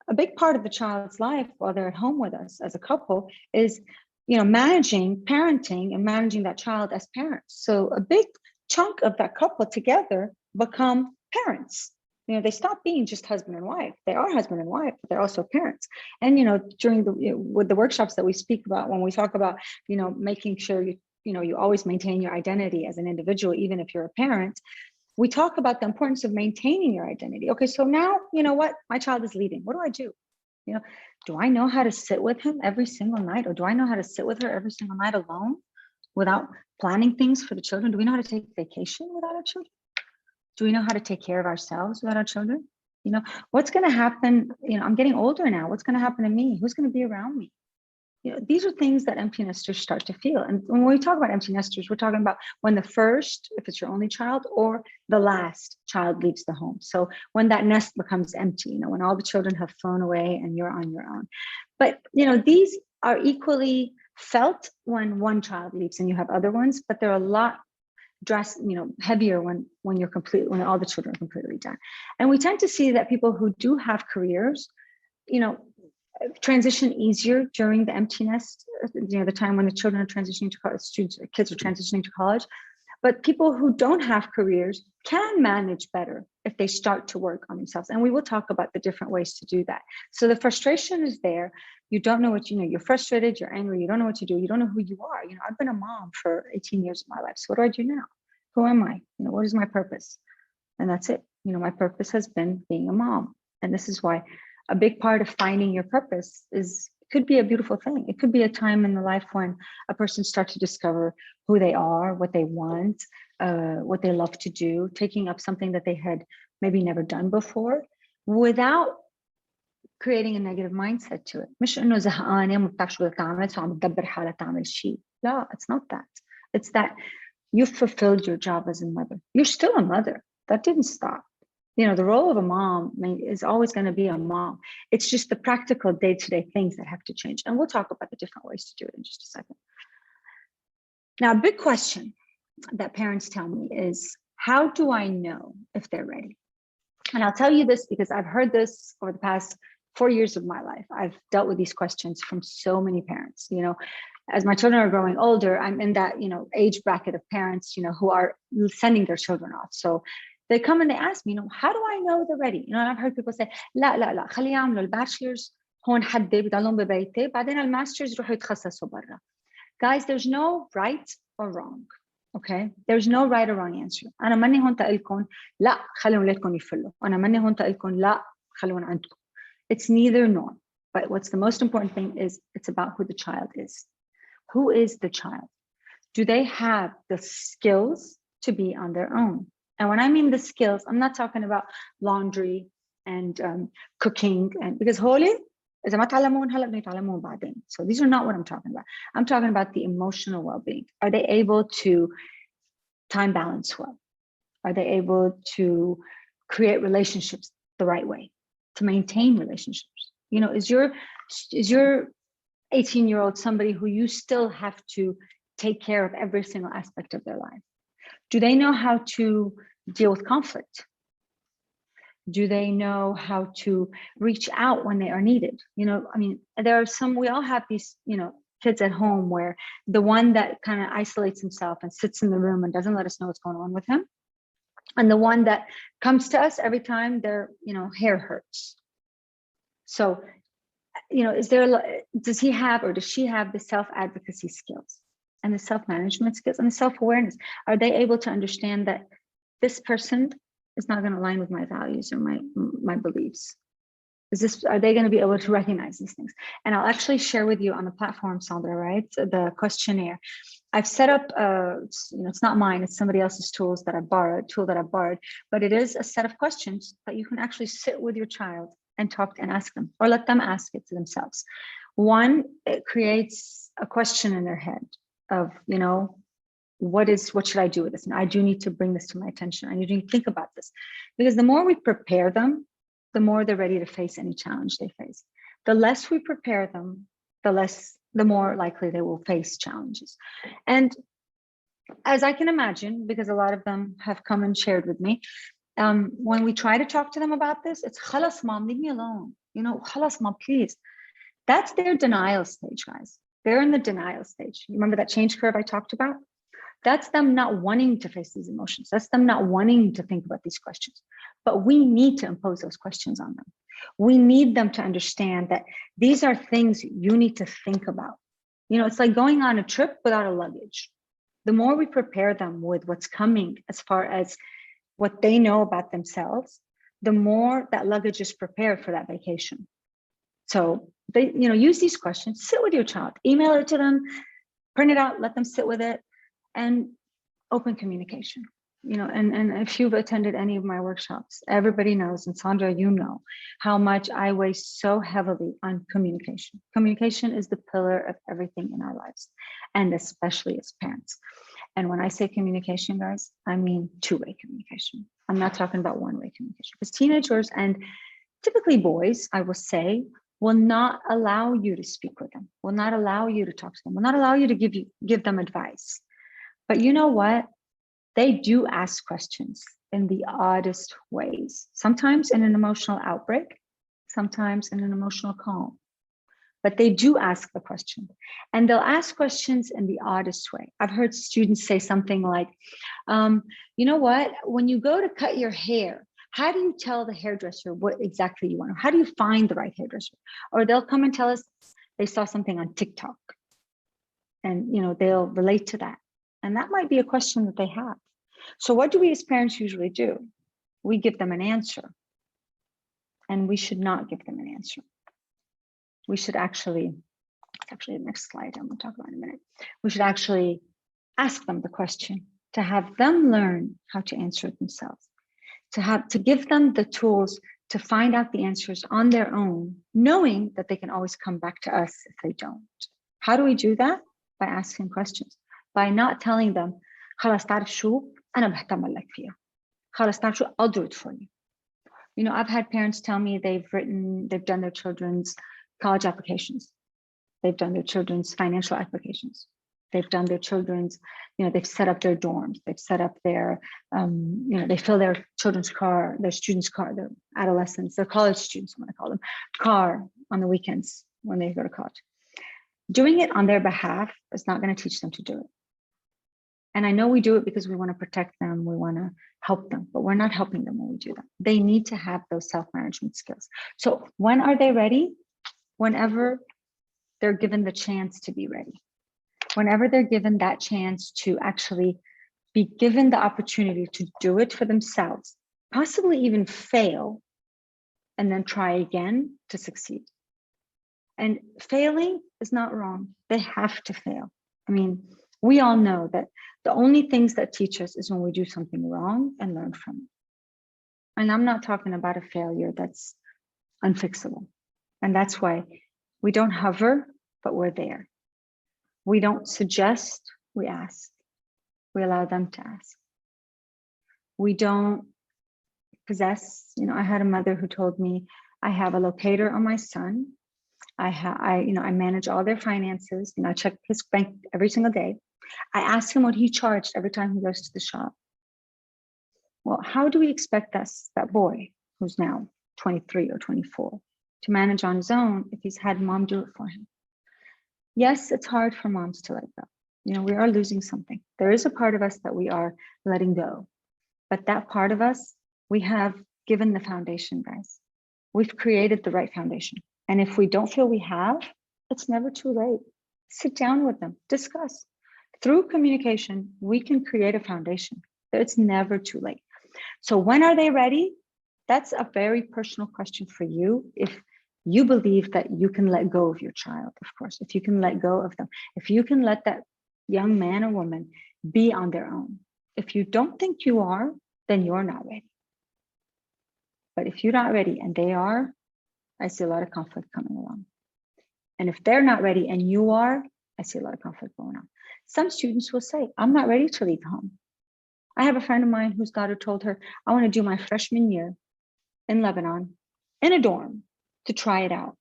a big part of the child's life while they're at home with us as a couple is, you know, managing parenting and managing that child as parents. So a big chunk of that couple together become parents. You know, they stop being just husband and wife. They are husband and wife, but they're also parents. And, you know, with the workshops that we speak about, when we talk about, you know, making sure you always maintain your identity as an individual, even if you're a parent, we talk about the importance of maintaining your identity. Okay, so now, you know what? My child is leaving. What do? You know, do I know how to sit with him every single night? Or do I know how to sit with her every single night alone without planning things for the children? Do we know how to take vacation without our children? Do we know how to take care of ourselves without our children? You know, what's going to happen? You know, I'm getting older now. What's going to happen to me? Who's going to be around me? You know, these are things that empty nesters start to feel. And when we talk about empty nesters, we're talking about when the first, if it's your only child, or the last child leaves the home. So when that nest becomes empty, you know, when all the children have flown away and you're on your own. But, you know, these are equally felt when one child leaves and you have other ones, but they're a lot heavier when all the children are completely done. And we tend to see that people who do have careers, you know, transition easier during the empty nest, you know, the time when the children are transitioning to college, kids are transitioning to college. But people who don't have careers can manage better if they start to work on themselves. And we will talk about the different ways to do that. So the frustration is there. You don't know what you know. You're frustrated, you're angry, you don't know what to do. You don't know who you are. You know, I've been a mom for 18 years of my life. So what do I do now? Who am I? You know, what is my purpose? And that's it. You know, my purpose has been being a mom. And this is why a big part of finding your purpose could be a beautiful thing. It could be a time in the life when a person starts to discover who they are, what they want, what they love to do, taking up something that they had maybe never done before, without creating a negative mindset to it. مش إنه زهقانة وما بتعرف شو بدها تعمل فعم تدبر حالها تعمل شيء. لا, it's not that. It's that you've fulfilled your job as a mother. You're still a mother. That didn't stop. You know, the role of a mom is always going to be a mom. It's just the practical day-to-day things that have to change. And we'll talk about the different ways to do it in just a second. Now, a big question that parents tell me is, how do I know if they're ready? And I'll tell you this because I've heard this over the past 4 years of my life. I've dealt with these questions from so many parents. You know, as my children are growing older, I'm in that, you know, age bracket of parents, you know, who are sending their children off. So they come and they ask me, you know, how do I know they're ready? You know, and I've heard people say, لا خلي يعملوا البachelor's هون حدي بضلهم ببيتي بعدين الماسترز يروحوا يتخصصوا برا. Guys, there's no right or wrong. Okay, there's no right or wrong answer. أنا ماني هون تقلكن لا خلوا ولادكم يفلوا. أنا ماني هون تقلكن لا خلون عندكم. It's neither nor. But what's the most important thing is it's about who the child is. Who is the child? Do they have the skills to be on their own? And when I mean the skills, I'm not talking about laundry and cooking, and because holy إذا ما تعلمون هلا بدهم يتعلمون بعدين. So these are not what I'm talking about. I'm talking about the emotional well-being. Are they able to time balance well? Are they able to create relationships the right way, to maintain relationships? You know, is your 18-year-old somebody who you still have to take care of every single aspect of their life? Do they know how to deal with conflict? Do they know how to reach out when they are needed? You know, I mean, there are some, we all have these, you know, kids at home where the one that kind of isolates himself and sits in the room and doesn't let us know what's going on with him, and the one that comes to us every time their, you know, hair hurts. So, you know, does he have or does she have the self-advocacy skills and the self-management skills and the self-awareness? Are they able to understand that this person is not going to align with my values or my beliefs? Are they going to be able to recognize these things? And I'll actually share with you on the platform, Sandra, right? The questionnaire. I've set up, you know, it's not mine, it's somebody else's tool that I borrowed, but it is a set of questions that you can actually sit with your child and talk and ask them, or let them ask it to themselves. One, it creates a question in their head of, you know, what should I do with this? And I do need to bring this to my attention. I need to think about this, because the more we prepare them, the more they're ready to face any challenge they face. The less we prepare them, the more likely they will face challenges. And as I can imagine, because a lot of them have come and shared with me, when we try to talk to them about this, it's khalas mom, leave me alone. You know, khalas mom, please. That's their denial stage, guys. They're in the denial stage. You remember that change curve I talked about? That's them not wanting to face these emotions. That's them not wanting to think about these questions. But we need to impose those questions on them. We need them to understand that these are things you need to think about. You know, it's like going on a trip without a luggage. The more we prepare them with what's coming as far as what they know about themselves, the more that luggage is prepared for that vacation. So they, you know, use these questions, sit with your child, email it to them, print it out, let them sit with it, and open communication. You know, and if you've attended any of my workshops, everybody knows, and Sandra, you know, how much I weigh so heavily on communication. Communication is the pillar of everything in our lives, and especially as parents. And when I say communication, guys, I mean two-way communication. I'm not talking about one-way communication, because teenagers and typically boys, I will say, will not allow you to speak with them, will not allow you to talk to them, will not allow you to give them advice. But you know what? They do ask questions in the oddest ways, sometimes in an emotional outbreak, sometimes in an emotional calm. But they do ask the question, and they'll ask questions in the oddest way. I've heard students say something like, you know what, when you go to cut your hair, how do you tell the hairdresser what exactly you want? How do you find the right hairdresser? Or they'll come and tell us they saw something on TikTok, and you know, they'll relate to that. And that might be a question that they have. So what do we as parents usually do? We give them an answer, and we should not give them an answer. We should actually the next slide I'm going to talk about in a minute. We should actually ask them the question, to have them learn how to answer it themselves, to give them the tools to find out the answers on their own, knowing that they can always come back to us if they don't. How do we do that? By asking questions, by not telling them, خلاص تعرف شو أنا بهتم لك فيها. خلاص تعرف شو, I'll do it for you. You know, I've had parents tell me they've done their children's college applications. They've done their children's financial applications. They've done their children's, you know, they've set up their dorms. They've set up their, you know, they fill their children's car, their students' car, their adolescents, their college students, I'm going to call them, car on the weekends when they go to college. Doing it on their behalf is not going to teach them to do it. And I know we do it because we want to protect them, we want to help them, but we're not helping them when we do that. They need to have those self-management skills. So when are they ready? Whenever they're given the chance to be ready. Whenever they're given that chance to actually be given the opportunity to do it for themselves, possibly even fail, and then try again to succeed. And failing is not wrong. They have to fail. I mean, we all know that the only things that teach us is when we do something wrong and learn from it. And I'm not talking about a failure that's unfixable. And that's why we don't hover, but we're there. We don't suggest, we ask. We allow them to ask. We don't possess. You know, I had a mother who told me, I have a locator on my son. I manage all their finances. You know, I check his bank every single day. I ask him what he charged every time he goes to the shop. Well, how do we expect that boy, who's now 23 or 24, to manage on his own if he's had mom do it for him? Yes, it's hard for moms to let go. You know, we are losing something. There is a part of us that we are letting go. But that part of us, we have given the foundation, guys. We've created the right foundation. And if we don't feel we have, it's never too late. Sit down with them, discuss. Through communication, we can create a foundation. It's never too late. So when are they ready? That's a very personal question for you. If you believe that you can let go of your child, of course, if you can let go of them, if you can let that young man or woman be on their own. If you don't think you are, then you're not ready. But if you're not ready and they are, I see a lot of conflict coming along. And if they're not ready and you are, I see a lot of conflict going on. Some students will say, I'm not ready to leave home. I have a friend of mine whose daughter told her, I want to do my freshman year in Lebanon in a dorm to try it out.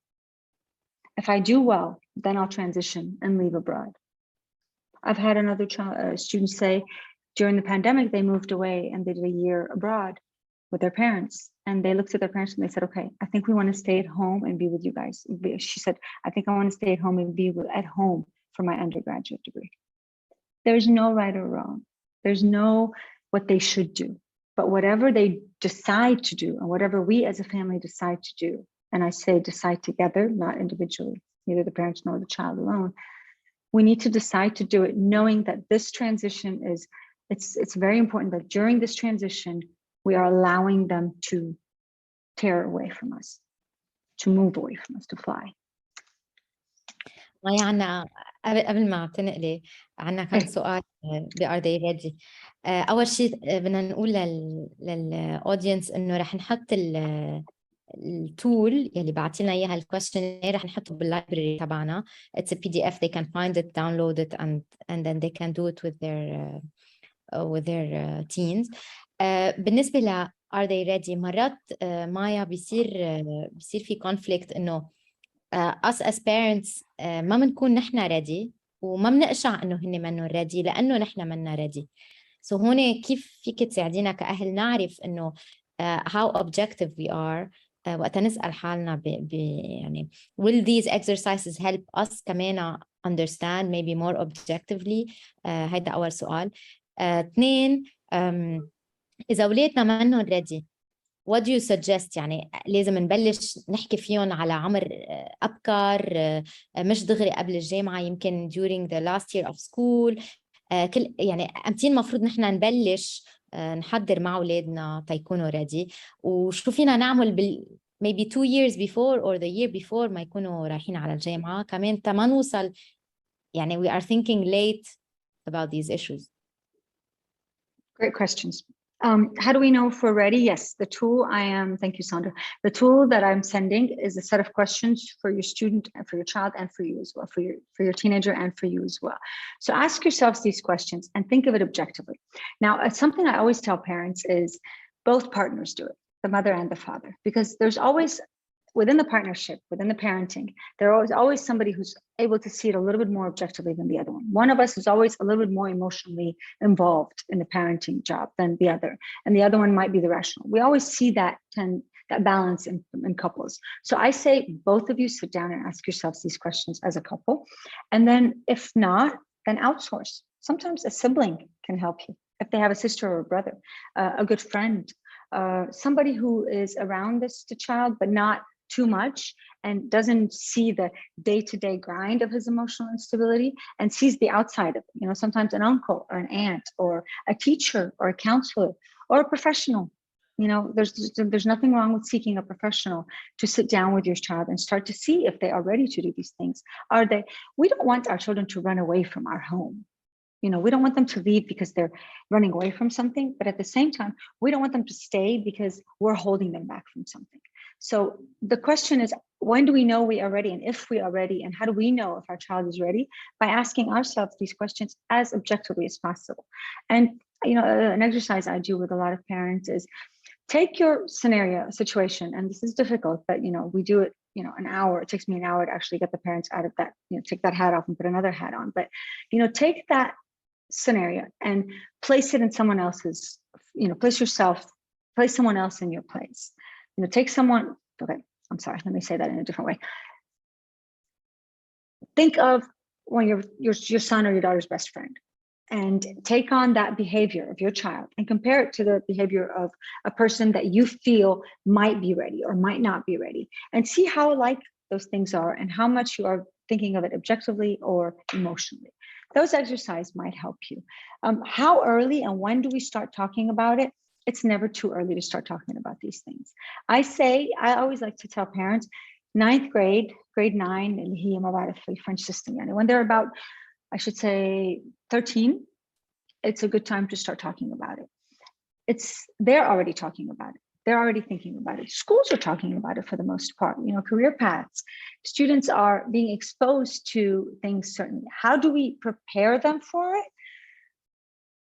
If I do well, then I'll transition and leave abroad. I've had another student say during the pandemic, they moved away and they did a year abroad with their parents. And they looked at their parents and they said, okay, I think we want to stay at home and be with you guys. She said, I think I want to stay at home and be at home for my undergraduate degree. There's no right or wrong. There's no what they should do. But whatever they decide to do and whatever we as a family decide to do, and I say decide together, not individually, neither the parents nor the child alone, we need to decide to do it knowing that this transition is, it's very important that during this transition, we are allowing them to tear away from us, to move away from us, to fly. مي عنا قبل ما تنقلي عنا كم سؤال Are they ready؟ أول شيء بدنا نقول للأودينس إنه رح نحط التول يلي بعتينا إياها الquestionnaire رح نحطه باللايبرري تبعنا. It's a PDF. They can find it, download it, and then they can do it with their teens. بالنسبة ل Are they ready؟ مرات مايا بيصير في conflict إنه us as parents ما بنكون نحن ready وما بنقشع إنه هن منهم ready لأنه نحن منا ready. So هون كيف فيك تساعدينا كأهل نعرف إنه how objective we are وقت نسأل حالنا يعني will these exercises help us كمان understand maybe more objectively. هيدا أول سؤال. اثنين إذا أولادنا منهم ready what do you suggest؟ يعني لازم نبلش نحكي فيهم على عمر أبكر مش دغري قبل الجامعة يمكن during the last year of school. كل يعني أمتين المفروض نحن نبلش نحضر مع أولادنا تيكونوا ready وشو فينا نعمل maybe 2 years before or the year before ما يكونوا رايحين على الجامعة كمان تما نوصل يعني we are thinking late about these issues. Great questions. How do we know if we're ready? Yes, the tool thank you, Sandra. The tool that I'm sending is a set of questions for your student and for your child and for you as well, for your teenager and for you as well. So ask yourselves these questions and think of it objectively. Now, something I always tell parents is both partners do it, the mother and the father, because there's always, within the partnership, within the parenting, there is always somebody who's able to see it a little bit more objectively than the other one. One of us is always a little bit more emotionally involved in the parenting job than the other, and the other one might be the rational. We always see that balance in couples. So I say both of you sit down and ask yourselves these questions as a couple, and then if not, then outsource. Sometimes a sibling can help you. If they have a sister or a brother, a good friend, somebody who is around the child, but not too much and doesn't see the day-to-day grind of his emotional instability and sees the outside of it. Sometimes an uncle or an aunt or a teacher or a counselor or a professional. There's nothing wrong with seeking a professional to sit down with your child and start to see if they are ready to do these things. We don't want our children to run away from our home. We don't want them to leave because they're running away from something, but at the same time, we don't want them to stay because we're holding them back from something. So the question is, when do we know we are ready, and if we are ready, and how do we know if our child is ready? By asking ourselves these questions as objectively as possible. And an exercise I do with a lot of parents is take your situation, and this is difficult, but we do it an hour. It takes me an hour to actually get the parents out of that, take that hat off and put another hat on. But take that scenario and place it in someone else's, place someone else in your place. Take someone, okay, I'm sorry, let me say that in a different way. Think of when your son or your daughter's best friend, and take on that behavior of your child and compare it to the behavior of a person that you feel might be ready or might not be ready, and see how alike those things are and how much you are thinking of it objectively or emotionally. Those exercises might help you. How early and when do we start talking about it? It's never too early to start talking about these things. I always like to tell parents, 9th grade, grade 9, اللي هي مبارك في French system. When they're about, I should say 13, it's a good time to start talking about it. They're already talking about it. They're already thinking about it. Schools are talking about it for the most part. Career paths. Students are being exposed to things certainly. How do we prepare them for it?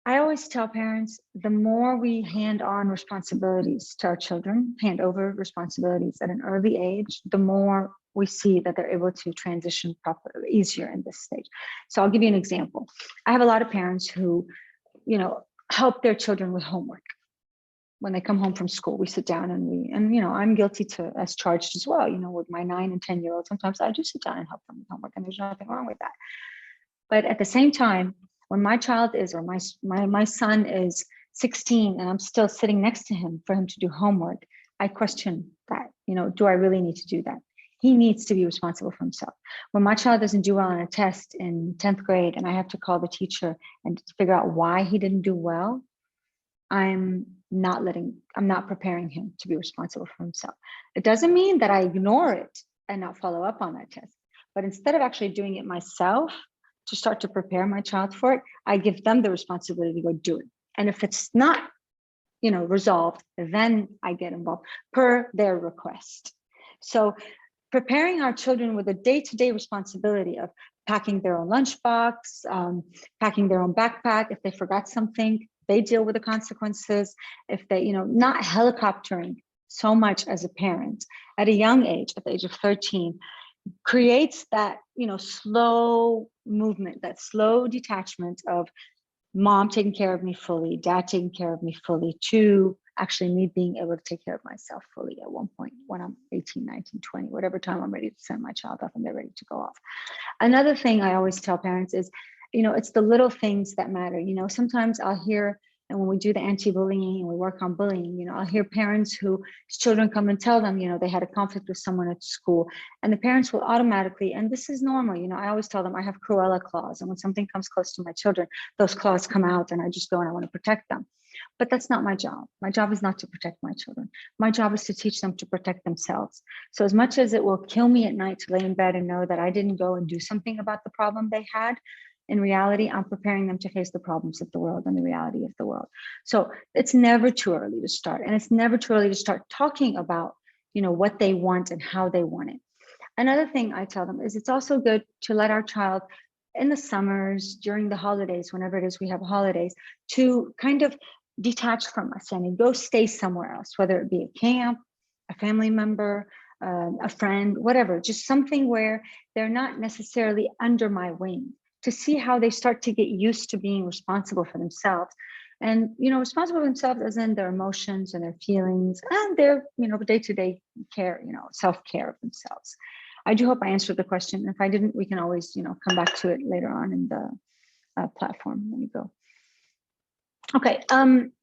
I always tell parents, the more we hand on responsibilities to our children, hand over responsibilities at an early age, the more we see that they're able to transition properly, easier in this stage. So I'll give you an example. I have a lot of parents who, help their children with homework. When they come home from school, we sit down and I'm guilty as charged as well, with my 9 and 10-year-olds. Sometimes I do sit down and help them with homework, and there's nothing wrong with that. But at the same time, when my child is, or my son is 16 and I'm still sitting next to him for him to do homework, I question that, do I really need to do that? He needs to be responsible for himself. When my child doesn't do well on a test in 10th grade and I have to call the teacher and figure out why he didn't do well, I'm not preparing him to be responsible for himself. It doesn't mean that I ignore it and not follow up on that test, but instead of actually doing it myself to start to prepare my child for it, I give them the responsibility to go do it. And if it's not, resolved, then I get involved per their request. So preparing our children with a day-to-day responsibility of packing their own lunchbox, packing their own backpack. If they forgot something, they deal with the consequences. If they, not helicoptering so much as a parent at a young age, at the age of 13, creates that, slow movement, that slow detachment of mom taking care of me fully, dad taking care of me fully, to actually me being able to take care of myself fully at one point when I'm 18, 19, 20, whatever time I'm ready to send my child off and they're ready to go off. Another thing I always tell parents is, it's the little things that matter. Sometimes I'll hear, and when we do the anti-bullying and we work on bullying, I'll hear parents whose children come and tell them, they had a conflict with someone at school, and the parents will automatically, and this is normal, I always tell them I have Cruella claws, and when something comes close to my children, those claws come out and I just go and I want to protect them. But that's not my job. My job is not to protect my children. My job is to teach them to protect themselves. So as much as it will kill me at night to lay in bed and know that I didn't go and do something about the problem they had, in reality, I'm preparing them to face the problems of the world and the reality of the world. So it's never too early to start. And it's never too early to start talking about, what they want and how they want it. Another thing I tell them is it's also good to let our child in the summers, during the holidays, whenever it is we have holidays, to kind of detach from us and go stay somewhere else, whether it be a camp, a family member, a friend, whatever, just something where they're not necessarily under my wing, to see how they start to get used to being responsible for themselves. And, responsible for themselves as in their emotions and their feelings and their, day-to-day care, self-care of themselves. I do hope I answered the question. If I didn't, we can always, come back to it later on in the platform. Let me go. Okay,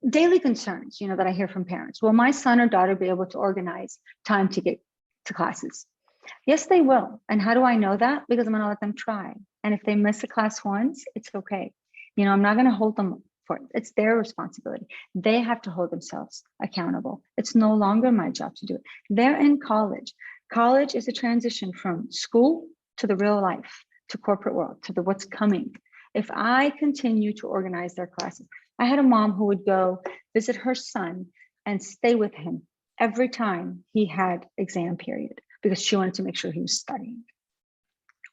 daily concerns, that I hear from parents. Will my son or daughter be able to organize time to get to classes. Yes, they will. And how do I know that? Because I'm going to let them try. And if they miss a class once, it's okay. I'm not going to hold them for it. It's their responsibility. They have to hold themselves accountable. It's no longer my job to do it. They're in college. College is a transition from school to the real life, to corporate world, to what's coming. If I continue to organize their classes, I had a mom who would go visit her son and stay with him every time he had exam period because she wanted to make sure he was studying.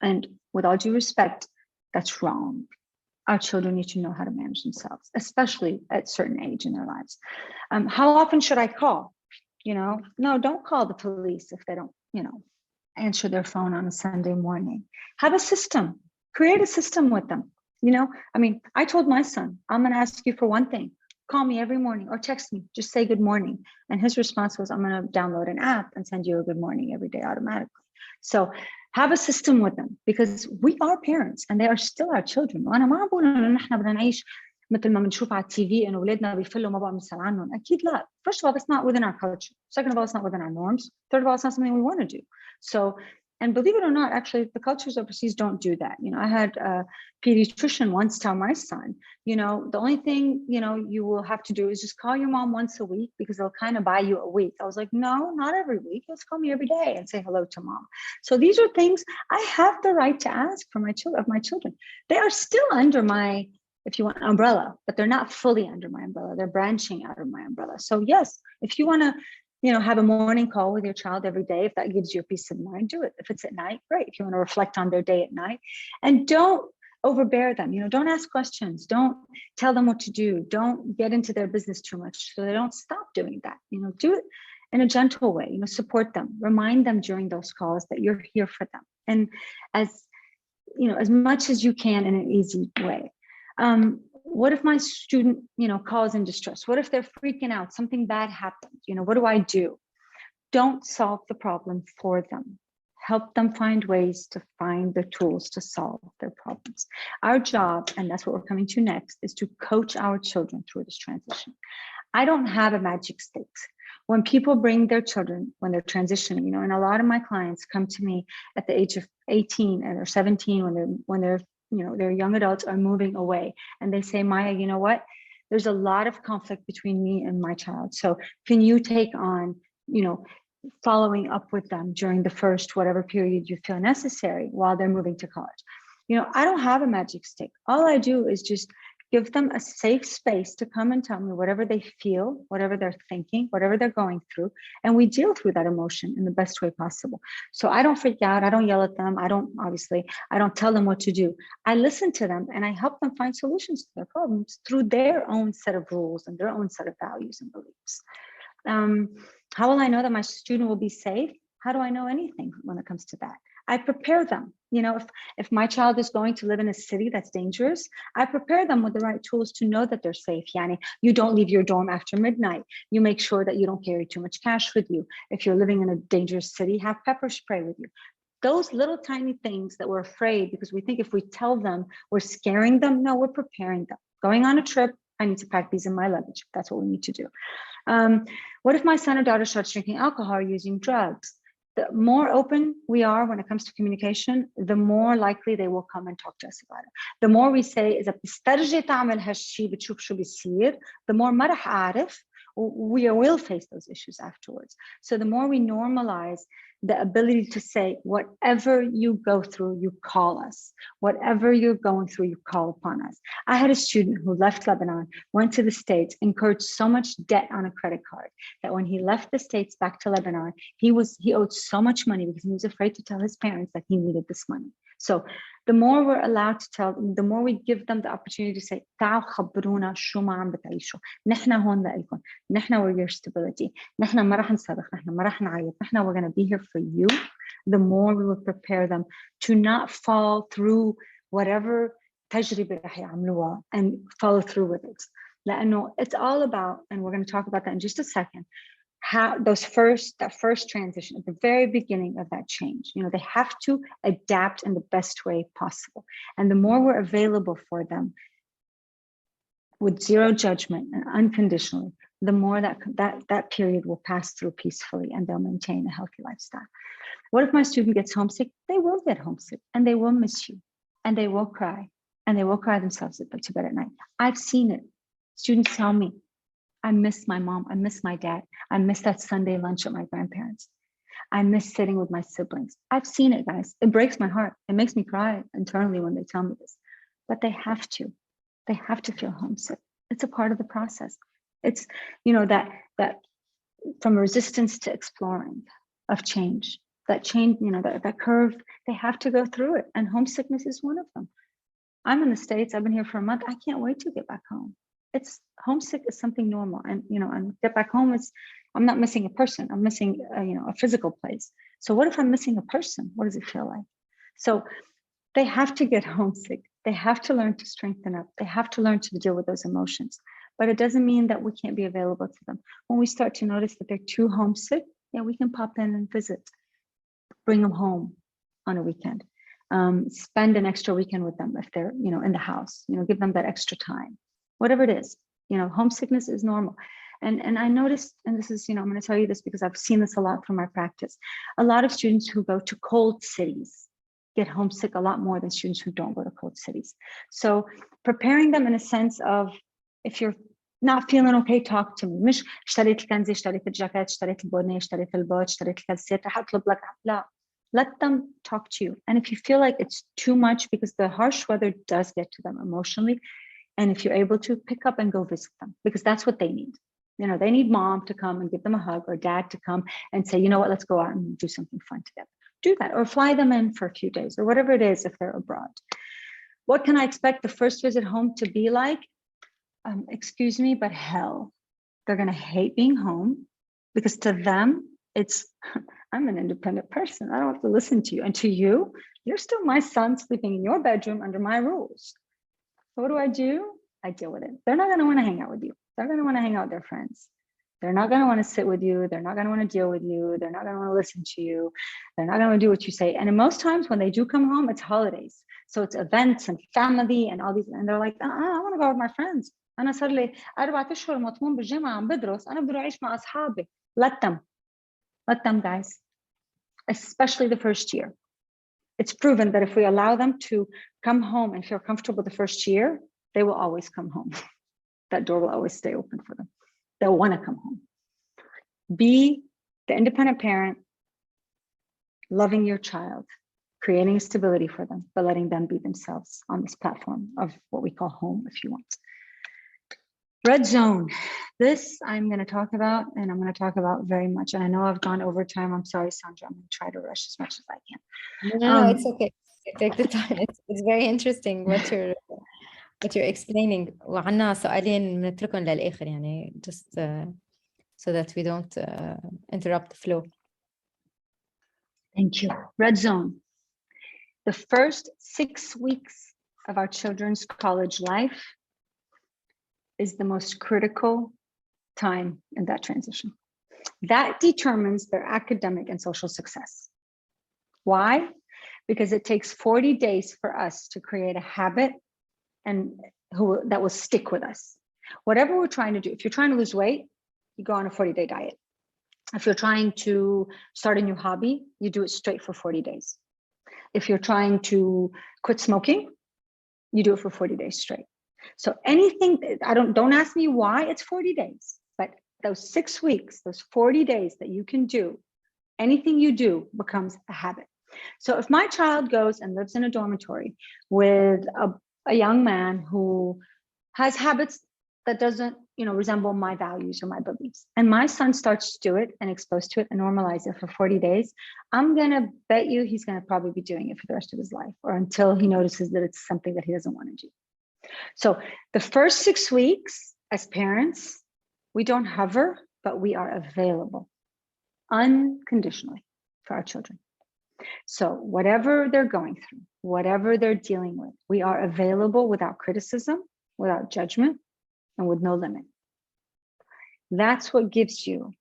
And with all due respect, that's wrong. Our children need to know how to manage themselves, especially at a certain age in their lives. How often should I call? No, don't call the police if they don't, answer their phone on a Sunday morning. Have a system, create a system with them. I told my son, I'm going to ask you for one thing. Call me every morning or text me, just say good morning. And his response was, I'm going to download an app and send you a good morning every day automatically. So have a system with them because we are parents and they are still our children. وانا ما بقول انه نحن بدنا نعيش مثل ما بنشوف على التي في انه اولادنا بيفلوا ما بقى بنسال عنهم. اكيد لا. First of all, that's not within our culture. Second of all, it's not within our norms. Third of all, it's not something we want to do. So, and believe it or not, actually, the cultures overseas don't do that. I had a pediatrician once tell my son, the only thing, you will have to do is just call your mom once a week because they'll kind of buy you a week. I was like, no, not every week. Let's call me every day and say hello to mom. So these are things I have the right to ask for my children. They are still under my, if you want, umbrella, but they're not fully under my umbrella. They're branching out of my umbrella. So yes, if you want to, have a morning call with your child every day, if that gives you a peace of mind, do it. If it's at night, great. If you want to reflect on their day at night, and don't overbear them. Don't ask questions. Don't tell them what to do. Don't get into their business too much so they don't stop doing that. Do it in a gentle way. Support them. Remind them during those calls that you're here for them, and as much as you can in an easy way. What if my student, calls in distress? What if they're freaking out? Something bad happened. What do I do? Don't solve the problem for them. Help them find ways to find the tools to solve their problems. Our job, and that's what we're coming to next, is to coach our children through this transition. I don't have a magic stick. When people bring their children, when they're transitioning, and a lot of my clients come to me at the age of 18 or 17 when their young adults are moving away, and they say, Maya, you know what? There's a lot of conflict between me and my child. So can you take on, following up with them during the first whatever period you feel necessary while they're moving to college? I don't have a magic stick. All I do is just give them a safe space to come and tell me whatever they feel, whatever they're thinking, whatever they're going through, and we deal through that emotion in the best way possible. So I don't freak out. I don't yell at them. I don't tell them what to do. I listen to them and I help them find solutions to their problems through their own set of rules and their own set of values and beliefs. How will I know that my student will be safe? How do I know anything when it comes to that? I prepare them. If my child is going to live in a city that's dangerous, I prepare them with the right tools to know that they're safe. You don't leave your dorm after midnight. You make sure that you don't carry too much cash with you. If you're living in a dangerous city, have pepper spray with you. Those little tiny things that we're afraid because we think if we tell them we're scaring them. No, we're preparing them. Going on a trip, I need to pack these in my luggage. That's what we need to do. What if my son or daughter starts drinking alcohol or using drugs? The more open we are when it comes to communication, the more likely they will come and talk to us about it. The more we say, إذا بتسترجي تعمل هالشي بتشوف شو بيصير, the more ما رح أعرف, we will face those issues afterwards. So the more we normalize the ability to say, whatever you go through, you call us. Whatever you're going through, you call upon us. I had a student who left Lebanon, went to the States, incurred so much debt on a credit card that when he left the States back to Lebanon, he owed so much money because he was afraid to tell his parents that he needed this money. So the more we're allowed to tell them, the more we give them the opportunity to say, تعالوا خبرونا شو ما عم بتعيشوا. نحن هون لإلكم. نحن we're your stability. نحن ما رح نصرخ. نحن ما رح نعيط. نحن we're going to be here for you. The more we will prepare them to not fall through whatever تجربة رح يعملوها and follow through with it. لأنه it's all about, and we're going to talk about that in just a second, how that first transition at the very beginning of that change, they have to adapt in the best way possible. And the more we're available for them with zero judgment and unconditionally, the more that period will pass through peacefully and they'll maintain a healthy lifestyle. What if my student gets homesick? They will get homesick and they will miss you and they will cry and they will cry themselves to bed at night. I've seen it. Students tell me, I miss my mom. I miss my dad. I miss that Sunday lunch at my grandparents. I miss sitting with my siblings. I've seen it, guys. It breaks my heart. It makes me cry internally when they tell me this, but they have to. They have to feel homesick. It's a part of the process. It's, that from resistance to exploring of change, that change, that curve, they have to go through it. And homesickness is one of them. I'm in the States. I've been here for a month. I can't wait to get back home. It's homesick is something normal. And, and get back home I'm not missing a person. I'm missing, a physical place. So what if I'm missing a person? What does it feel like? So they have to get homesick. They have to learn to strengthen up. They have to learn to deal with those emotions. But it doesn't mean that we can't be available to them. When we start to notice that they're too homesick, we can pop in and visit, bring them home on a weekend, spend an extra weekend with them if they're, in the house, give them that extra time, whatever it is. Homesickness is normal. And I noticed, and this is, I'm going to tell you this because I've seen this a lot from my practice. A lot of students who go to cold cities get homesick a lot more than students who don't go to cold cities. So preparing them in a sense of, if you're not feeling okay, talk to me. مش اشتريت الكنزة, اشتريت الجاكيت, اشتريت البونة, اشتريت البوت, اشتريت الكاسيت, رح اطلب لك. لا. Let them talk to you. And if you feel like it's too much, because the harsh weather does get to them emotionally, and if you're able to, pick up and go visit them, because that's what they need. They need mom to come and give them a hug, or dad to come and say, what, let's go out and do something fun together. Do that, or fly them in for a few days, or whatever it is if they're abroad. What can I expect the first visit home to be like? Excuse me, but hell. They're going to hate being home, because to them, it's, I'm an independent person. I don't have to listen to you. And to you, you're still my son sleeping in your bedroom under my rules. So what do? I deal with it. They're not going to want to hang out with you. They're going to want to hang out with their friends. They're not going to want to sit with you. They're not going to want to deal with you. They're not going to want to listen to you. They're not going to do what you say. And most times when they do come home, it's holidays. So it's events and family and all these. And they're like, I want to go with my friends. أنا صار لي 4 أشهر مطمون بالجامعة عم بدرس. أنا بدي أعيش مع أصحابي. Let them, guys. Especially the first year. It's proven that if we allow them to come home and feel comfortable the first year, they will always come home. That door will always stay open for them. They'll want to come home. Be the independent parent, loving your child, creating stability for them, but letting them be themselves on this platform of what we call home, if you want. Red zone. This I'm going to talk about, and I'm going to talk about very much. And I know I've gone over time. I'm sorry, Sandra. I'm going to try to rush as much as I can. No, it's okay. Take the time. It's very interesting what you're explaining. وعنا سؤالين نتركهم للآخر يعني, just so that we don't interrupt the flow. Thank you. Red zone. The first 6 weeks of our children's college life is the most critical time in that transition. That determines their academic and social success. Why? Because it takes 40 days for us to create a habit and that will stick with us. Whatever we're trying to do, if you're trying to lose weight, you go on a 40-day diet. If you're trying to start a new hobby, you do it straight for 40 days. If you're trying to quit smoking, you do it for 40 days straight. So anything, don't ask me why it's 40 days, but those 6 weeks, those 40 days that you can do, anything you do becomes a habit. So if my child goes and lives in a dormitory with a young man who has habits that doesn't, resemble my values or my beliefs, and my son starts to do it and exposed to it and normalize it for 40 days, I'm going to bet you he's going to probably be doing it for the rest of his life, or until he notices that it's something that he doesn't want to do. So the first 6 weeks as parents, we don't hover, but we are available unconditionally for our children. So whatever they're going through, whatever they're dealing with, we are available without criticism, without judgment, and with no limit. That's what gives you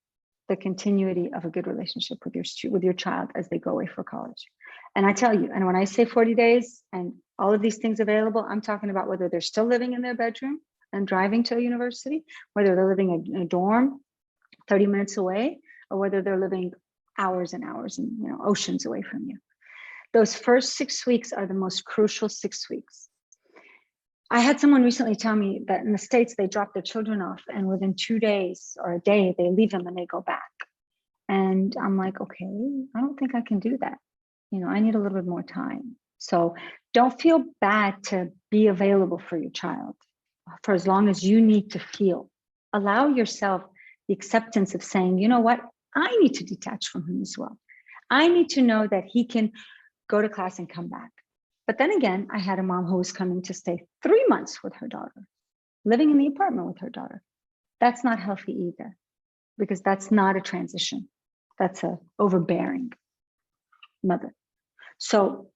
the continuity of a good relationship with your child as they go away for college. And I tell you, and when I say 40 days and all of these things available, I'm talking about whether they're still living in their bedroom and driving to a university, whether they're living in a dorm 30 minutes away, or whether they're living hours and hours and oceans away from you. Those first 6 weeks are the most crucial 6 weeks. I had someone recently tell me that in the States, they drop their children off and within 2 days or a day, they leave them and they go back. And I'm like, okay, I don't think I can do that. I need a little bit more time. So don't feel bad to be available for your child for as long as you need to feel. Allow yourself the acceptance of saying, you know what, I need to detach from him as well. I need to know that he can go to class and come back. But then again, I had a mom who was coming to stay 3 months with her daughter, living in the apartment with her daughter. That's not healthy either, because that's not a transition. That's a overbearing mother. So,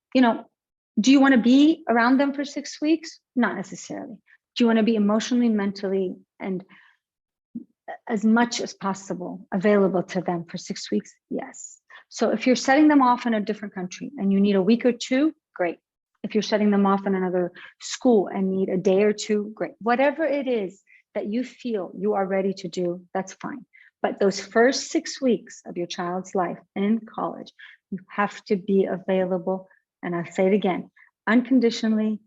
do you want to be around them for 6 weeks? Not necessarily. Do you want to be emotionally, mentally, and as much as possible available to them for 6 weeks? Yes. So if you're setting them off in a different country and you need a week or two, great. If you're setting them off in another school and need a day or two, great. Whatever it is that you feel you are ready to do, that's fine. But those first 6 weeks of your child's life in college, you have to be available. And I'll say it again, unconditionally,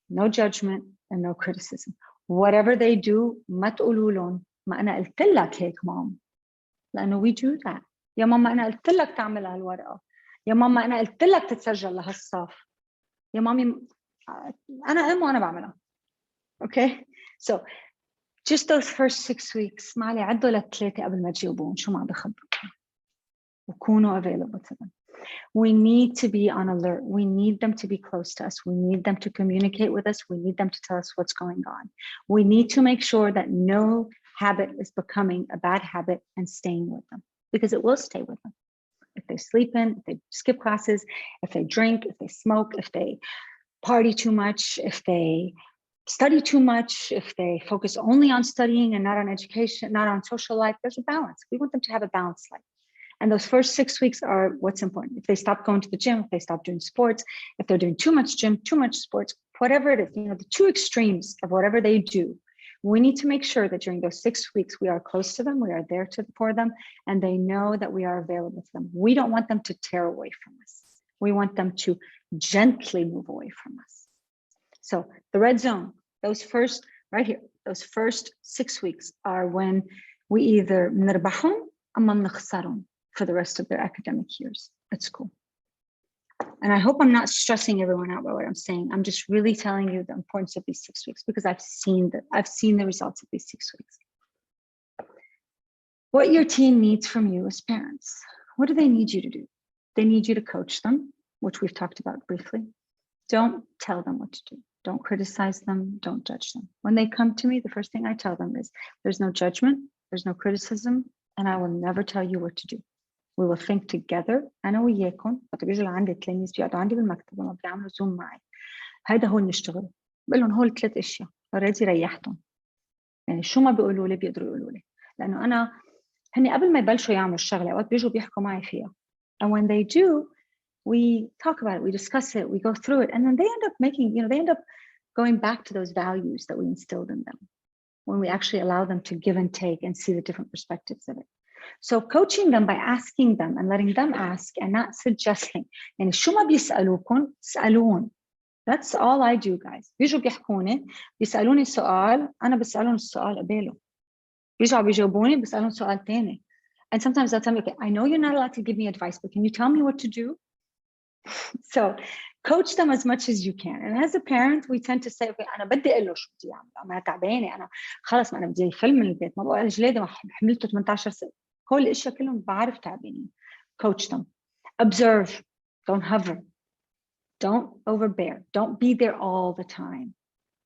no judgment and no criticism. Whatever they do, ما تقولوا لهم ما أنا قلت لك هيك مام. لأنه we do that. يا ماما أنا قلت لك تعمل هالورقة. يا ماما أنا قلت لك تتسجل لهالصف. يا مامي أنا أم وأنا بعملها. Okay? So just those first 6 weeks, معلي عدوا ل3 قبل ما تجاوبون شو ما بخبركم. وكونوا available to them. We need to be on alert. We need them to be close to us. We need them to communicate with us. We need them to tell us what's going on. We need to make sure that no habit is becoming a bad habit and staying with them, because it will stay with them. If they sleep in, if they skip classes, if they drink, if they smoke, if they party too much, if they study too much, if they focus only on studying and not on education, not on social life, there's a balance. We want them to have a balanced life. And those first 6 weeks are what's important. If they stop going to the gym, if they stop doing sports, if they're doing too much gym, too much sports, whatever it is, the two extremes of whatever they do, we need to make sure that during those 6 weeks, we are close to them, we are there for them, and they know that we are available to them. We don't want them to tear away from us. We want them to gently move away from us. So the red zone, those first, right here, those first 6 weeks are when we either نربحهم أما نخسرهم for the rest of their academic years at school. And I hope I'm not stressing everyone out by what I'm saying. I'm just really telling you the importance of these 6 weeks, because I've seen the results of these 6 weeks. What your teen needs from you as parents, what do they need you to do? They need you to coach them, which we've talked about briefly. Don't tell them what to do. Don't criticize them. Don't judge them. When they come to me, the first thing I tell them is there's no judgment, there's no criticism, and I will never tell you what to do. We will think together أنا وياكم. بيجوا عندي تلاميذ بيقعدوا عندي بالمكتب وما بيعملوا زوم معي. هذا هو اللي نشتغل. بقول لهم هول 3 أشياء. already ريحتهم. يعني شو ما بيقولوا لي بيقدروا يقولوا لي. لأنه أنا هني قبل ما يبلشوا يعملوا الشغلة أوقات بيجوا بيحكوا معي فيها. And when they do, we talk about it, we discuss it, we go through it, and then they end up they end up going back to those values that we instilled in them when we actually allow them to give and take and see the different perspectives of it. So coaching them by asking them and letting them ask and not suggesting. يعني شو ما بيسألوكم اسألون. That's all I do, guys. بيجوا بيحكوني بيسألوني سؤال أنا بسألهم السؤال قبله. بيجوا بيجاوبوني بسألهم سؤال تاني. And sometimes they'll tell me, okay, I know you're not allowed to give me advice, but can you tell me what to do? So coach them as much as you can. And as a parent, we tend to say, okay, أنا بدي أقول له شو بدي أعمل. أنا تعبانة. أنا خلص ما أنا بدي فيلم من البيت. ما بقى جلادي ما حملته 18 سنة. كل الاشياء كلهم بعرف تعبانين. Coach them. Observe. Don't hover. Don't overbear. Don't be there all the time.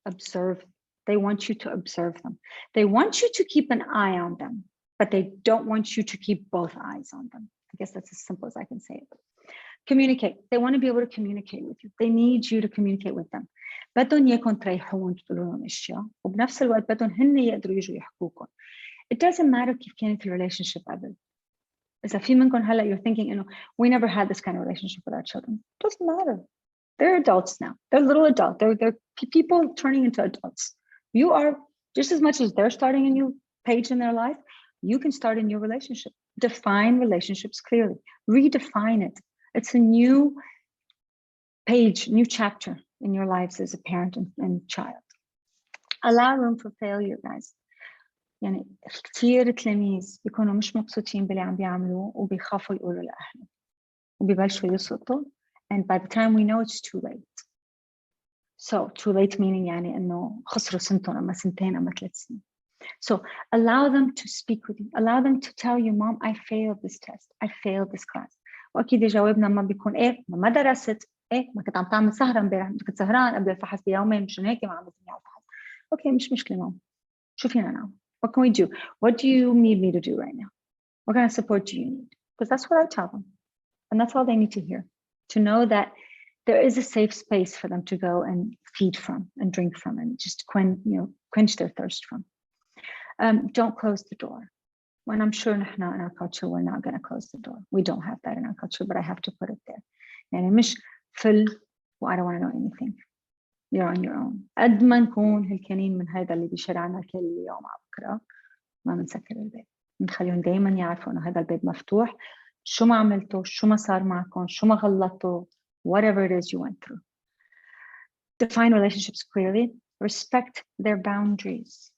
Observe. They want you to observe them. They want you to keep an eye on them, but they don't want you to keep both eyes on them. I guess that's as simple as I can say it. Communicate. They want to be able to communicate with you. They need you to communicate with them. بدهم إياكم تريحون تقولوا لهم أشياء وبنفس الوقت بدهم هن يقدروا يجوا يحكوكم. It doesn't matter كيف كانت relationship قبل. إذا في منكم هلا you're thinking we never had this kind of relationship with our children. It doesn't matter. They're adults now. They're little adults. They're people turning into adults. You are Just as much as they're starting a new page in their life, you can start a new relationship. Define relationships clearly. Redefine it. It's a new page, new chapter in your lives as a parent and child. Allow room for failure, guys. يعني كثير تلاميذ بيكونوا مش مبسوطين باللي عم بيعملوه وبيخافوا يقولوا لأهلهم وبيبلشوا يسقطوا, and by the time we know it's too late. So too late meaning يعني إنه خسروا سنتهم أما سنتين أما 3 سنين. So allow them to speak with you. Allow them to tell you, Mom, I failed this test. I failed this class. وأكيد جوابنا ما بيكون إيه ما درست, إيه ما كنت عم تعمل سهرة امبارح, كنت سهران قبل الفحص بيومين مشان هيك ما عملت على الفحص. Okay, مش مشكلة مام. شو فينا نعمل? What can we do? What do you need me to do right now? What kind of support do you need? Because that's what I tell them. And that's all they need to hear. To know that there is a safe space for them to go and feed from and drink from and just quench their thirst from. Don't close the door. When I'm sure in our culture, we're not going to close the door. We don't have that in our culture, but I have to put it there. يعني مش فل, well, I don't want to know anything. You're on your own. قد ما نكون هالكنين من هذا اللي بشارعنا كل يوم على بكرة, ما بنسكر الباب. بنخليهم دايما يعرفوا إنه هذا الباب مفتوح. شو ما عملتوا, شو ما صار معكم, شو ما غلطوا, whatever it is you went through. Define relationships clearly. Respect their boundaries.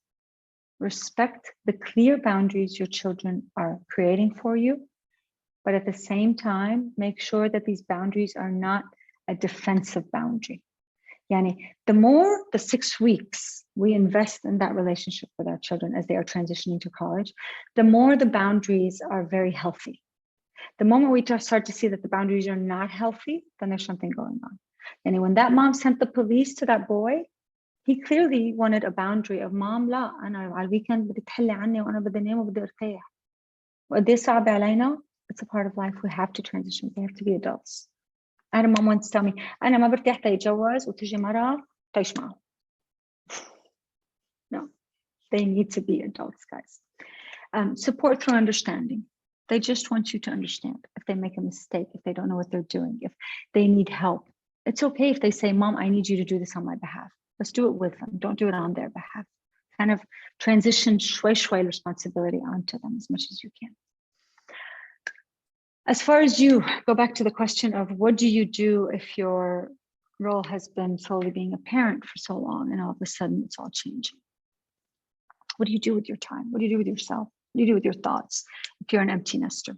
Respect the clear boundaries your children are creating for you. But at the same time, make sure that these boundaries are not a defensive boundary. Yani, the more the 6 weeks we invest in that relationship with our children as they are transitioning to college, the more the boundaries are very healthy. The moment we start to see that the boundaries are not healthy, then there's something going on. And when that mom sent the police to that boy, he clearly wanted a boundary of mom, لا أنا على الويكند بدي تحلي عني وأنا بدي أنام وبدي أرتاح. وقد إيه صعب علينا. It's a part of life. We have to transition. We have to be adults. I had a mom once tell me, أنا ما برتاح تيتجوز وتجي مرة تعيش معه. No, they need to be adults, guys. Support through understanding. They just want you to understand if they make a mistake, if they don't know what they're doing, if they need help. It's okay if they say, Mom, I need you to do this on my behalf. Let's do it with them. Don't do it on their behalf. Kind of transition shway responsibility onto them as much as you can. As far as you, go back to the question of what do you do if your role has been solely being a parent for so long and all of a sudden it's all changing? What do you do with your time? What do you do with yourself? What do you do with your thoughts if you're an empty nester?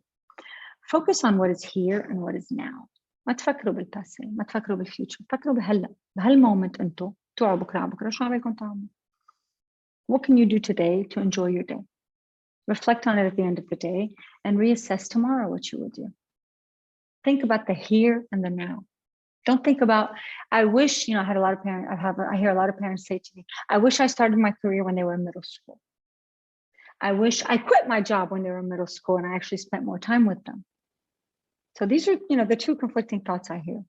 Focus on what is here and what is now. ما تفكروا بالباسي, ما تفكروا بالفيوتشر, فكروا بهلا, بهالمومنت انتو توعوا بكره شو عم بيكون تعملوا. What can you do today to enjoy your day? Reflect on it at the end of the day and reassess tomorrow what you will do. Think about the here and the now. Don't think about, I wish, I had a lot of parents, I hear a lot of parents say to me, I wish I started my career when they were in middle school. I wish I quit my job when they were in middle school and I actually spent more time with them. So these are, the two conflicting thoughts I hear.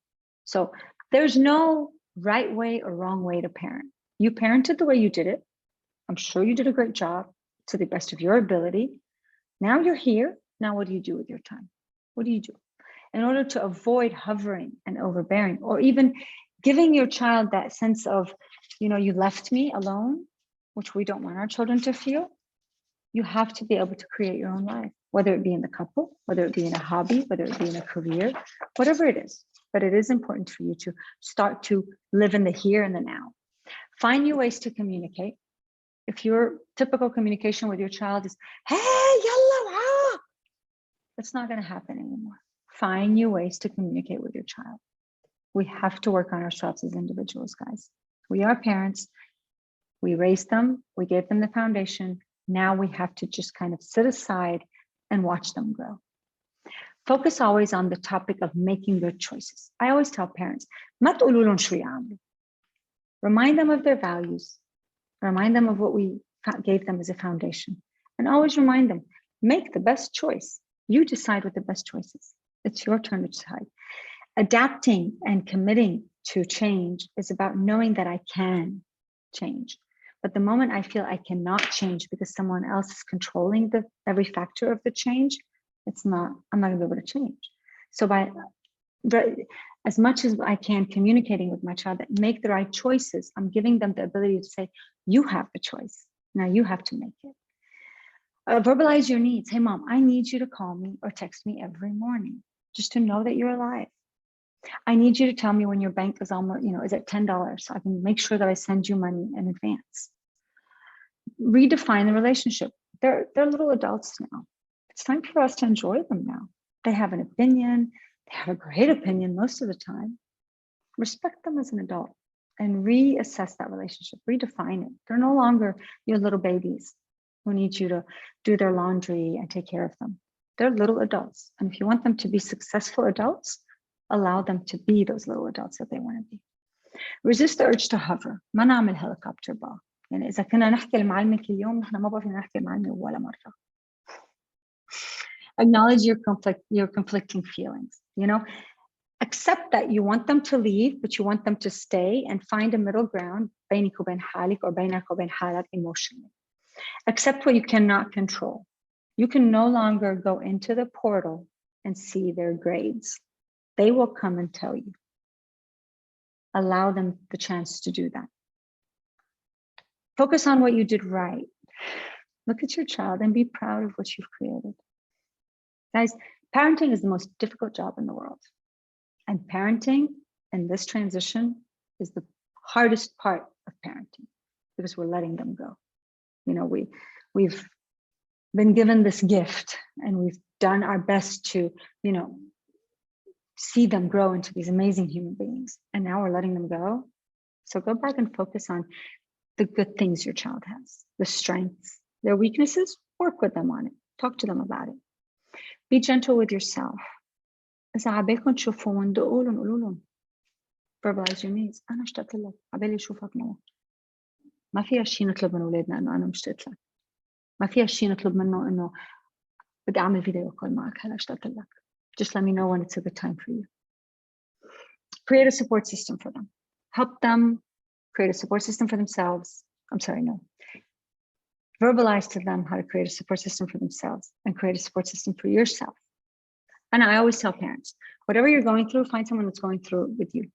So there's no right way or wrong way to parent. You parented the way you did it. I'm sure you did a great job to the best of your ability. Now you're here. Now what do you do with your time? What do you do? In order to avoid hovering and overbearing, or even giving your child that sense of, you left me alone, which we don't want our children to feel, you have to be able to create your own life, whether it be in the couple, whether it be in a hobby, whether it be in a career, whatever it is. But it is important for you to start to live in the here and the now. Find new ways to communicate. If your typical communication with your child is, hey, yalla, that's not going to happen anymore. Find new ways to communicate with your child. We have to work on ourselves as individuals, guys. We are parents. We raised them. We gave them the foundation. Now we have to just kind of sit aside and watch them grow. Focus always on the topic of making good choices. I always tell parents, ما تقولوا لهم شو يعملوا. Remind them of their values. Remind them of what we gave them as a foundation. And always remind them, make the best choice. You decide what the best choice is. It's your turn to decide. Adapting and committing to change is about knowing that I can change. But the moment I feel I cannot change because someone else is controlling every factor of the change, I'm not gonna be able to change. So as much as I can communicating with my child that make the right choices, I'm giving them the ability to say, you have the choice. Now you have to make it. Verbalize your needs. Hey, mom, I need you to call me or text me every morning just to know that you're alive. I need you to tell me when your bank is almost, is at $10 so I can make sure that I send you money in advance. Redefine the relationship. They're little adults now. It's time for us to enjoy them now. They have an opinion. They have a great opinion most of the time. Respect them as an adult and reassess that relationship, redefine it. They're no longer your little babies who need you to do their laundry and take care of them. They're little adults. And if you want them to be successful adults, allow them to be those little adults that they want to be. Resist the urge to hover. ما نعمل helicopter ball. يعني إذا كنا نحكي لمعلمك اليوم نحن ما بقى فينا نحكي لمعلمي ولا مرة. Acknowledge your conflicting feelings. Accept that you want them to leave, but you want them to stay, and find a middle ground بينك وبين حالك or بينك وبين حالك emotionally. Accept what you cannot control. You can no longer go into the portal and see their grades. They will come and tell you. Allow them the chance to do that. Focus on what you did right. Look at your child and be proud of what you've created. Guys, parenting is the most difficult job in the world. And parenting in this transition is the hardest part of parenting because we're letting them go. We've been given this gift and we've done our best to, see them grow into these amazing human beings. And now we're letting them go. So go back and focus on the good things your child has, the strengths, their weaknesses, work with them on it. Talk to them about it. Be gentle with yourself. إذا عبالكم تشوفون دقوا لهم قولوا لهم. Verbalize your needs. أنا اشتقت لك. عبالي أشوفك ماما. ما فيها شيء نطلب من أولادنا إنه أنا مشتقت لك. ما فيها شيء نطلب منه إنه بدي أعمل فيديو كول معك هلا اشتقت لك. Just let me know when it's a good time for you. Create a support system for them. Help them create a support system for themselves. Verbalize to them how to create a support system for themselves and create a support system for yourself. And I always tell parents, whatever you're going through, find someone that's going through with you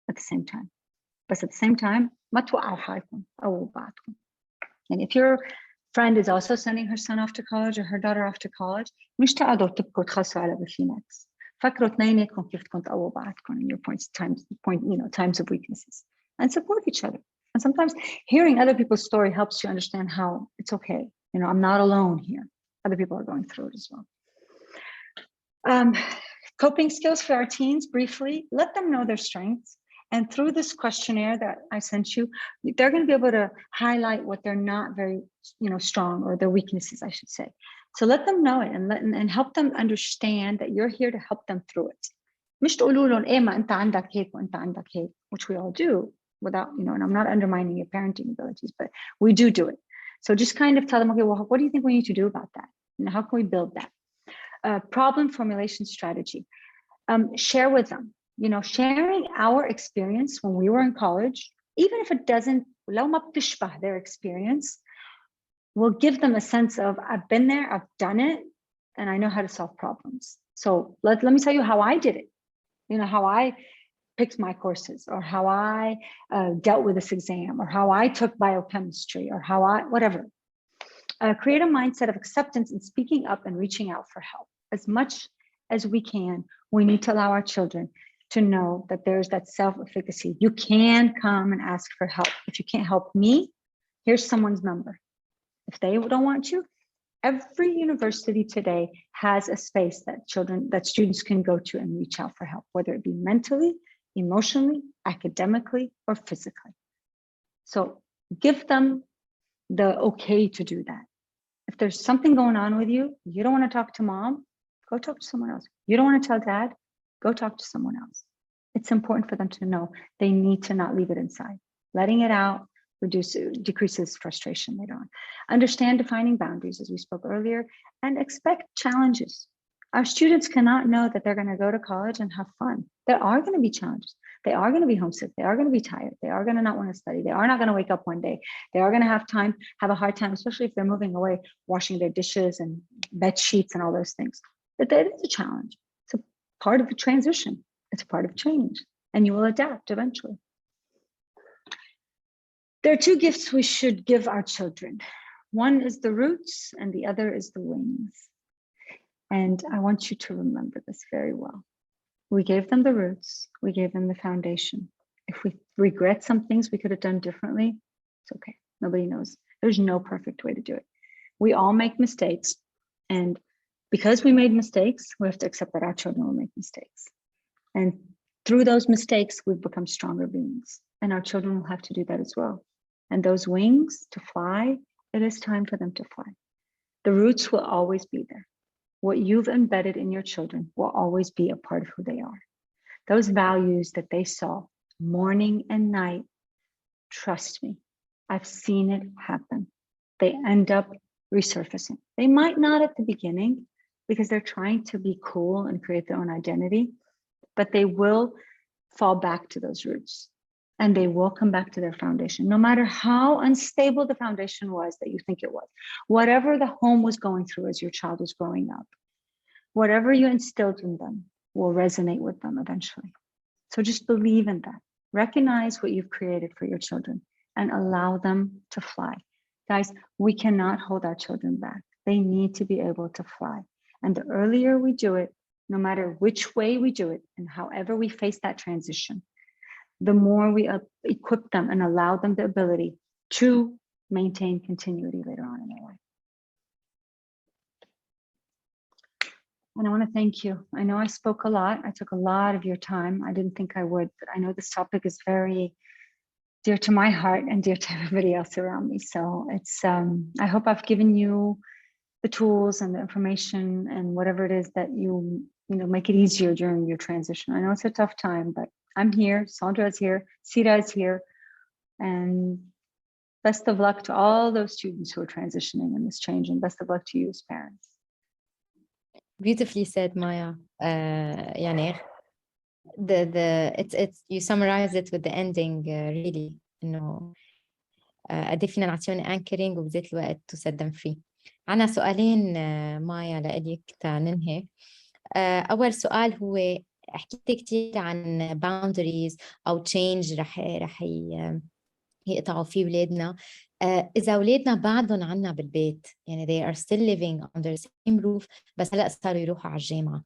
at the same time. But at the same time, ما توقعوا حالكم أو بعضكم. And if your friend is also sending her son off to college or her daughter off to college, مش تقعدوا تبكوا تخلصوا على بفينكس. فكروا اثنيناتكم كيف بدكم تقووا بعضكم in your times of weaknesses, and support each other. And sometimes hearing other people's story helps you understand how it's okay. I'm not alone here. Other people are going through it as well. Coping skills for our teens, briefly, let them know their strengths. And through this questionnaire that I sent you, they're going to be able to highlight what they're not very, strong, or their weaknesses, I should say. So let them know it and help them understand that you're here to help them through it. مش تقولوا لهم إيه ما أنت عندك هيك وأنت عندك هيك, which we all do without, and I'm not undermining your parenting abilities, but we do it. So just kind of tell them, okay, well, what do you think we need to do about that? How can we build that? Problem formulation strategy. Share with them. Sharing our experience when we were in college, even if it doesn't, لو ما بتشبه their experience, will give them a sense of, I've been there, I've done it, and I know how to solve problems. So let me tell you how I did it. How I picked my courses, or how I dealt with this exam, or how I took biochemistry, or whatever. Create a mindset of acceptance and speaking up and reaching out for help. As much as we can, we need to allow our children to know that there's that self-efficacy. You can come and ask for help. If you can't help me, here's someone's number. If they don't want you, every university today has a space that students can go to and reach out for help, whether it be mentally, emotionally, academically, or physically. So give them the okay to do that. If there's something going on with you, you don't want to talk to mom, go talk to someone else. You don't want to tell dad, go talk to someone else. It's important for them to know they need to not leave it inside. Letting it out decreases frustration later on. Understand defining boundaries, as we spoke earlier, and expect challenges. Our students cannot know that they're going to go to college and have fun. There are going to be challenges. They are going to be homesick. They are going to be tired. They are going to not want to study. They are not going to wake up one day. They are going to have a hard time, especially if they're moving away, washing their dishes and bed sheets and all those things. But that is a challenge. It's a part of the transition. It's a part of change, and you will adapt eventually. There are two gifts we should give our children. One is the roots and the other is the wings. And I want you to remember this very well. We gave them the roots, we gave them the foundation. If we regret some things we could have done differently, it's okay. Nobody knows. There's no perfect way to do it. We all make mistakes. And because we made mistakes, we have to accept that our children will make mistakes. And through those mistakes, we've become stronger beings. And our children will have to do that as well. And those wings to fly, it is time for them to fly. The roots will always be there. What you've embedded in your children will always be a part of who they are. Those values that they saw morning and night, trust me, I've seen it happen. They end up resurfacing. They might not at the beginning because they're trying to be cool and create their own identity, but they will fall back to those roots and they will come back to their foundation, no matter how unstable the foundation was that you think it was. Whatever the home was going through as your child was growing up, whatever you instilled in them will resonate with them eventually. So just believe in that. Recognize what you've created for your children and allow them to fly. Guys, we cannot hold our children back. They need to be able to fly. And the earlier we do it, no matter which way we do it and however we face that transition, the more we equip them and allow them the ability to maintain continuity later on in their life. And I want to thank you. I know I spoke a lot. I took a lot of your time. I didn't think I would, but I know this topic is very dear to my heart and dear to everybody else around me. So it's, I hope I've given you the tools and the information and whatever it is that you make it easier during your transition. I know it's a tough time, but I'm here. Sandra is here. Sira is here. And best of luck to all those students who are transitioning in this change, and best of luck to you as parents. Beautifully said, Maya. يعني it's you summarize it with the ending really إنه قد فينا نعطيهم anchoring وبذات الوقت to set them free. عنا سؤالين مايا لإلك تننهي. أول سؤال هو حكيتي كتير عن boundaries أو change رح يقطعوا فيه ولادنا. إذا ولادنا بعدهم عنا بالبيت يعني they are still living under the same roof بس هلأ صاروا يروحوا على الجامعة،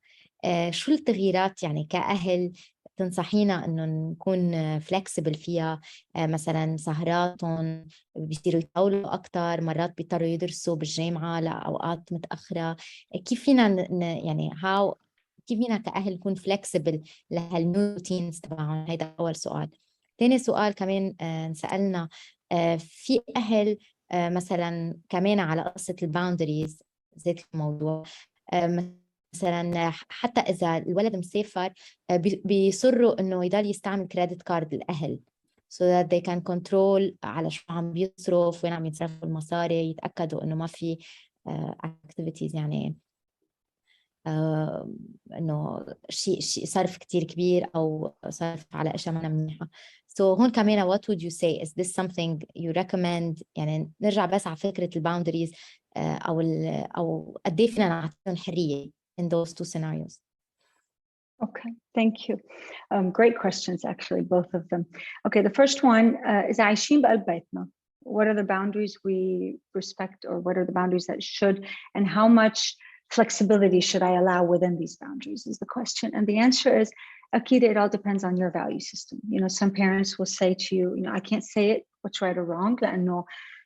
شو التغييرات يعني كأهل تنصحينا إنه نكون flexible فيها؟ مثلا سهراتهم بيصيروا يطولوا أكتر، مرات بيضطروا يدرسوا بالجامعة لأوقات متأخرة، كيف فينا يعني كيف فينا كأهل نكون flexible لهالنيو روتينز تبعهم؟ هيدا أول سؤال. تاني سؤال كمان نسألنا في أهل مثلا كمان على قصة الباوندريز ذات الموضوع، مثلا حتى إذا الولد مسافر بيصروا إنه يضل يستعمل كريدت كارد الأهل so that they can control على شو عم بيصرف، وين عم يتصرفوا المصاري، يتأكدوا إنه ما في activities يعني إنه شيء صرف كتير كبير أو صرف على أشياء ما منيحة. So هون كمان what would you say? Is this something you recommend؟ يعني نرجع بس على فكرة الباوندريز أو قد إيه فينا نعطيهم حرية in those two scenarios. Okay, thank you. Great questions, actually, both of them. Okay, the first one is عايشين بقلب بيتنا. What are the boundaries we respect, or what are the boundaries that should, and how much flexibility should I allow within these boundaries is the question. And the answer is, Akida, it all depends on your value system. Some parents will say to you, I can't say it, what's right or wrong, لأنه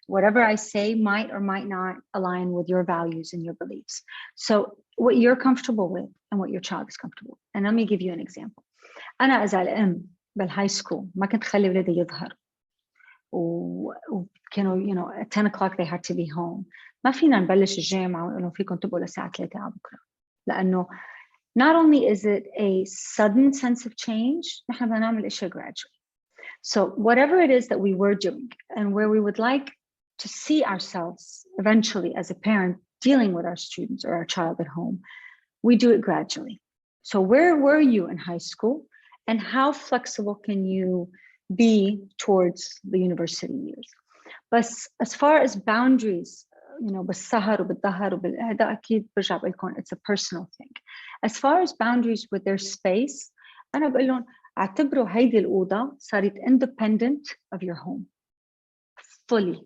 whatever I say might or might not align with your values and your beliefs. So what you're comfortable with and what your child is comfortable with. And let me give you an example. أنا as الأم بالهاي school ما كنت خلي ولادي يظهر. وكانوا at 10 o'clock they had to be home. ما فينا نبلش الجامعة ونقول لهم فيكم تبقوا للساعة 3 على بكرة. لأنه not only is it a sudden sense of change, نحن بدنا نعمل إشي gradually. So whatever it is that we were doing and where we would like to see ourselves eventually as a parent dealing with our students or our child at home, we do it gradually. So where were you in high school, and how flexible can you be towards the university years? But as far as boundaries, بالسهر وبالظهر هذا أكيد برجع بقول لكم it's a personal thing. As far as boundaries with their space, أنا بقول لهم اعتبروا هيدي الأوضة صارت independent of your home. fully.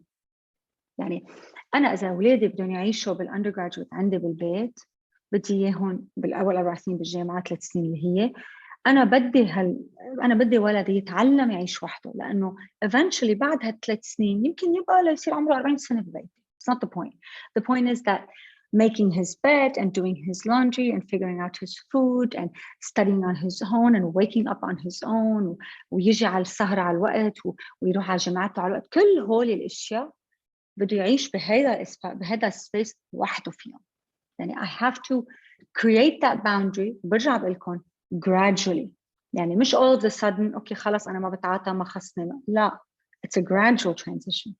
يعني أنا إذا أولادي بدهم يعيشوا بالأندرجراجويت عندي بالبيت، بدي إياهم بالأول 4 سنين بالجامعة 3 سنين اللي هي أنا بدي ولدي يتعلم يعيش وحده، لأنه eventually بعد هال3 سنين يمكن يبقى ليصير عمره 40 سنة ببيتي. It's not the point. The point is that making his bed and doing his laundry and figuring out his food and studying on his own and waking up on his own ويجي على السهرة على الوقت ويروح على جامعته على الوقت، كل هول الأشياء بده يعيش بهذا السبيس وحده فيهم. يعني I have to create that boundary. برجع بقول لكم gradually، يعني مش all of a sudden أوكي خلص أنا ما بتعاطى ما خصني، لا. It's a gradual transition.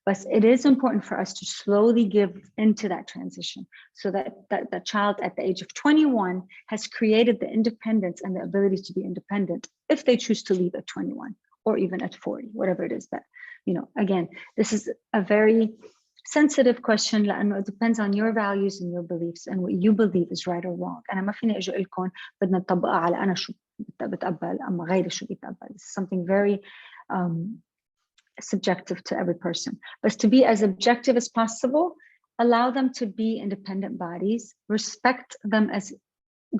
But it is important for us to slowly give into that transition so that the child at the age of 21 has created the independence and the ability to be independent if they choose to leave at 21 or even at 40, whatever it is that, you know, again, this is a very sensitive question لأنه it depends on your values and your beliefs and what you believe is right or wrong. أنا ما فيني أجي أقول لكم بدنا نطبقها على أنا شو بتقبل أما غيري شو بيتقبل. This is something very subjective to every person. But to be as objective as possible, allow them to be independent bodies, respect them as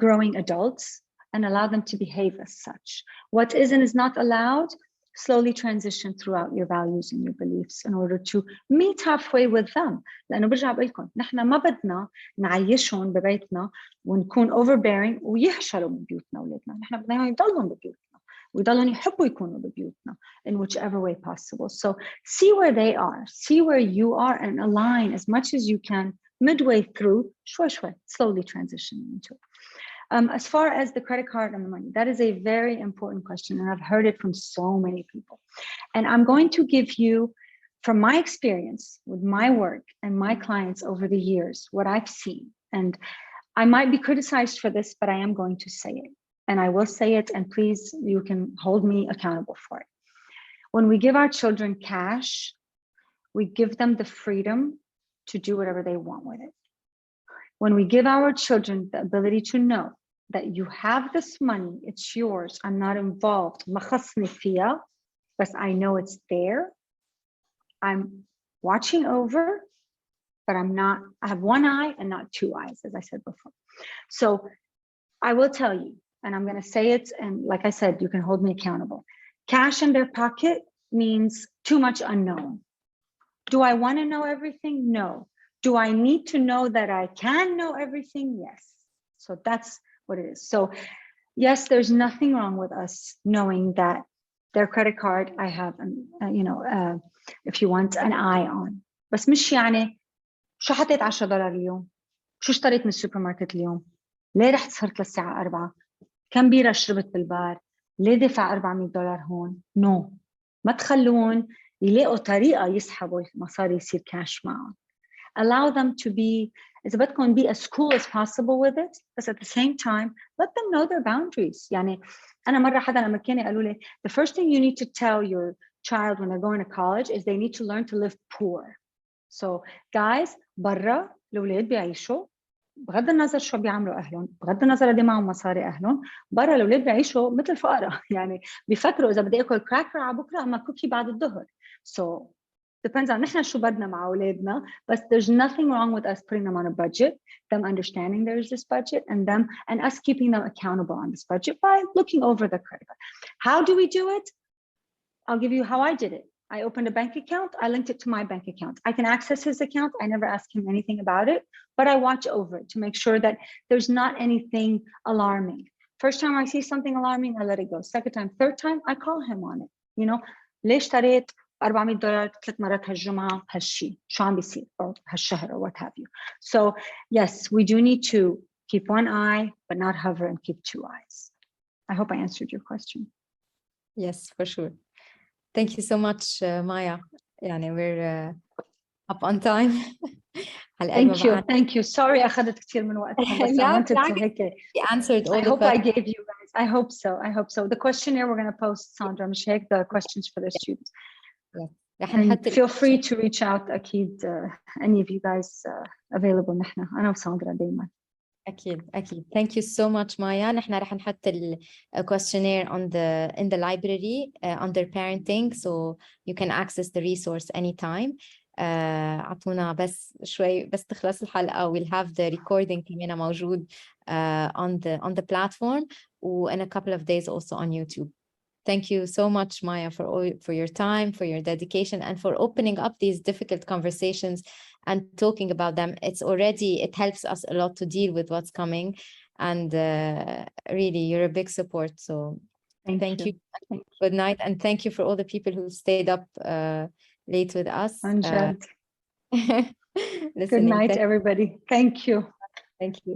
growing adults, and allow them to behave as such. What is and is not allowed, slowly transition throughout your values and your beliefs in order to meet halfway with them. لأنه برجع بقول لكم نحن ما بدنا نعيشهم ببيتنا ونكون overbearing ويحشروا من بيوتنا أولادنا. نحن بدنا يضلهم ببيوتنا ويضلهم يحبوا يكونوا ببيوتنا in whichever way possible. So see where they are, see where you are, and align as much as you can midway through, شوي شوي, slowly transitioning into it. As far as the credit card and the money, that is a very important question, and I've heard it from so many people. And I'm going to give you, from my experience with my work and my clients over the years, what I've seen. And I might be criticized for this, but I am going to say it. And I will say it, and please, you can hold me accountable for it. When we give our children cash, we give them the freedom to do whatever they want with it. When we give our children the ability to know that you have this money, it's yours, I'm not involved, ما خصني فيها, but I know it's there, I'm watching over, but I have one eye and not two eyes, as I said before. So I will tell you, and I'm going to say it, and like I said, you can hold me accountable. Cash in their pocket means too much unknown. Do I want to know everything? No. Do I need to know that I can know everything? Yes. So that's what it is. So yes, there's nothing wrong with us knowing that their credit card, I have, if you want, an eye on. بس مش يعني شو حطيت $10 اليوم؟ شو اشتريت من السوبر ماركت اليوم؟ ليه رحت سهرت للساعة 4؟ كم بيرة شربت بالبار؟ ليه دفع $400 هون؟ نو. ما تخلون يلاقوا طريقة يسحبوا المصاري يصير كاش معهم. Allow them to be, إذا بدكم be as cool as possible with it, but at the same time, let them know their boundaries. يعني أنا مرة حدا لما كانوا قالوا لي, the first thing you need to tell your child when they're going to college is they need to learn to live poor. So guys, برا الأولاد بيعيشوا بغض النظر شو بيعملوا أهلهم، بغض النظر قد معهم مصاري أهلهم، برا الأولاد بيعيشوا مثل فقراء. يعني بيفكروا إذا بدي أكل كراكر على بكرة أما كوكي بعد الظهر. So depends on نحن شو بدنا مع أولادنا, but there's nothing wrong with us putting them on a budget, them understanding there's this budget, and us keeping them accountable on this budget by looking over the credit card. How do we do it? I'll give you how I did it. I opened a bank account. I linked it to my bank account. I can access his account. I never ask him anything about it, but I watch over it to make sure that there's not anything alarming. First time I see something alarming, I let it go. Second time, third time, I call him on it. You know, ليش اشتريت $400 3 مرات هالجمعة هالشي شو عم بيصير or هالشهر or what have you. So yes, we do need to keep one eye but not hover and keep two eyes. I hope I answered your question. Yes, for sure. Thank you so much, Maya. يعني we're up on time. Thank you. Sorry أخذت كثير من وقتكم بس I wanted to هيك. You answered all I the hope questions. I gave you guys. I hope so. The questionnaire we're going to post, Sandra, مش هيك, the questions for the students. And feel free to reach out أكيد any of you guys available. نحن أنا وساندرا دايما. أكيد. Thank you so much مايا. نحن رح نحط ال questionnaire in the library under parenting, so you can access the resource anytime. أعطونا بس شوي بس تخلص الحلقة. We'll have the recording كمان موجود on the platform in a couple of days also on YouTube. Thank you so much, Maya, for your time, for your dedication, and for opening up these difficult conversations and talking about them. It helps us a lot to deal with what's coming. And really, you're a big support. So thank you. Good night. And thank you for all the people who stayed up late with us. Good night, everybody. Thank you. Thank you.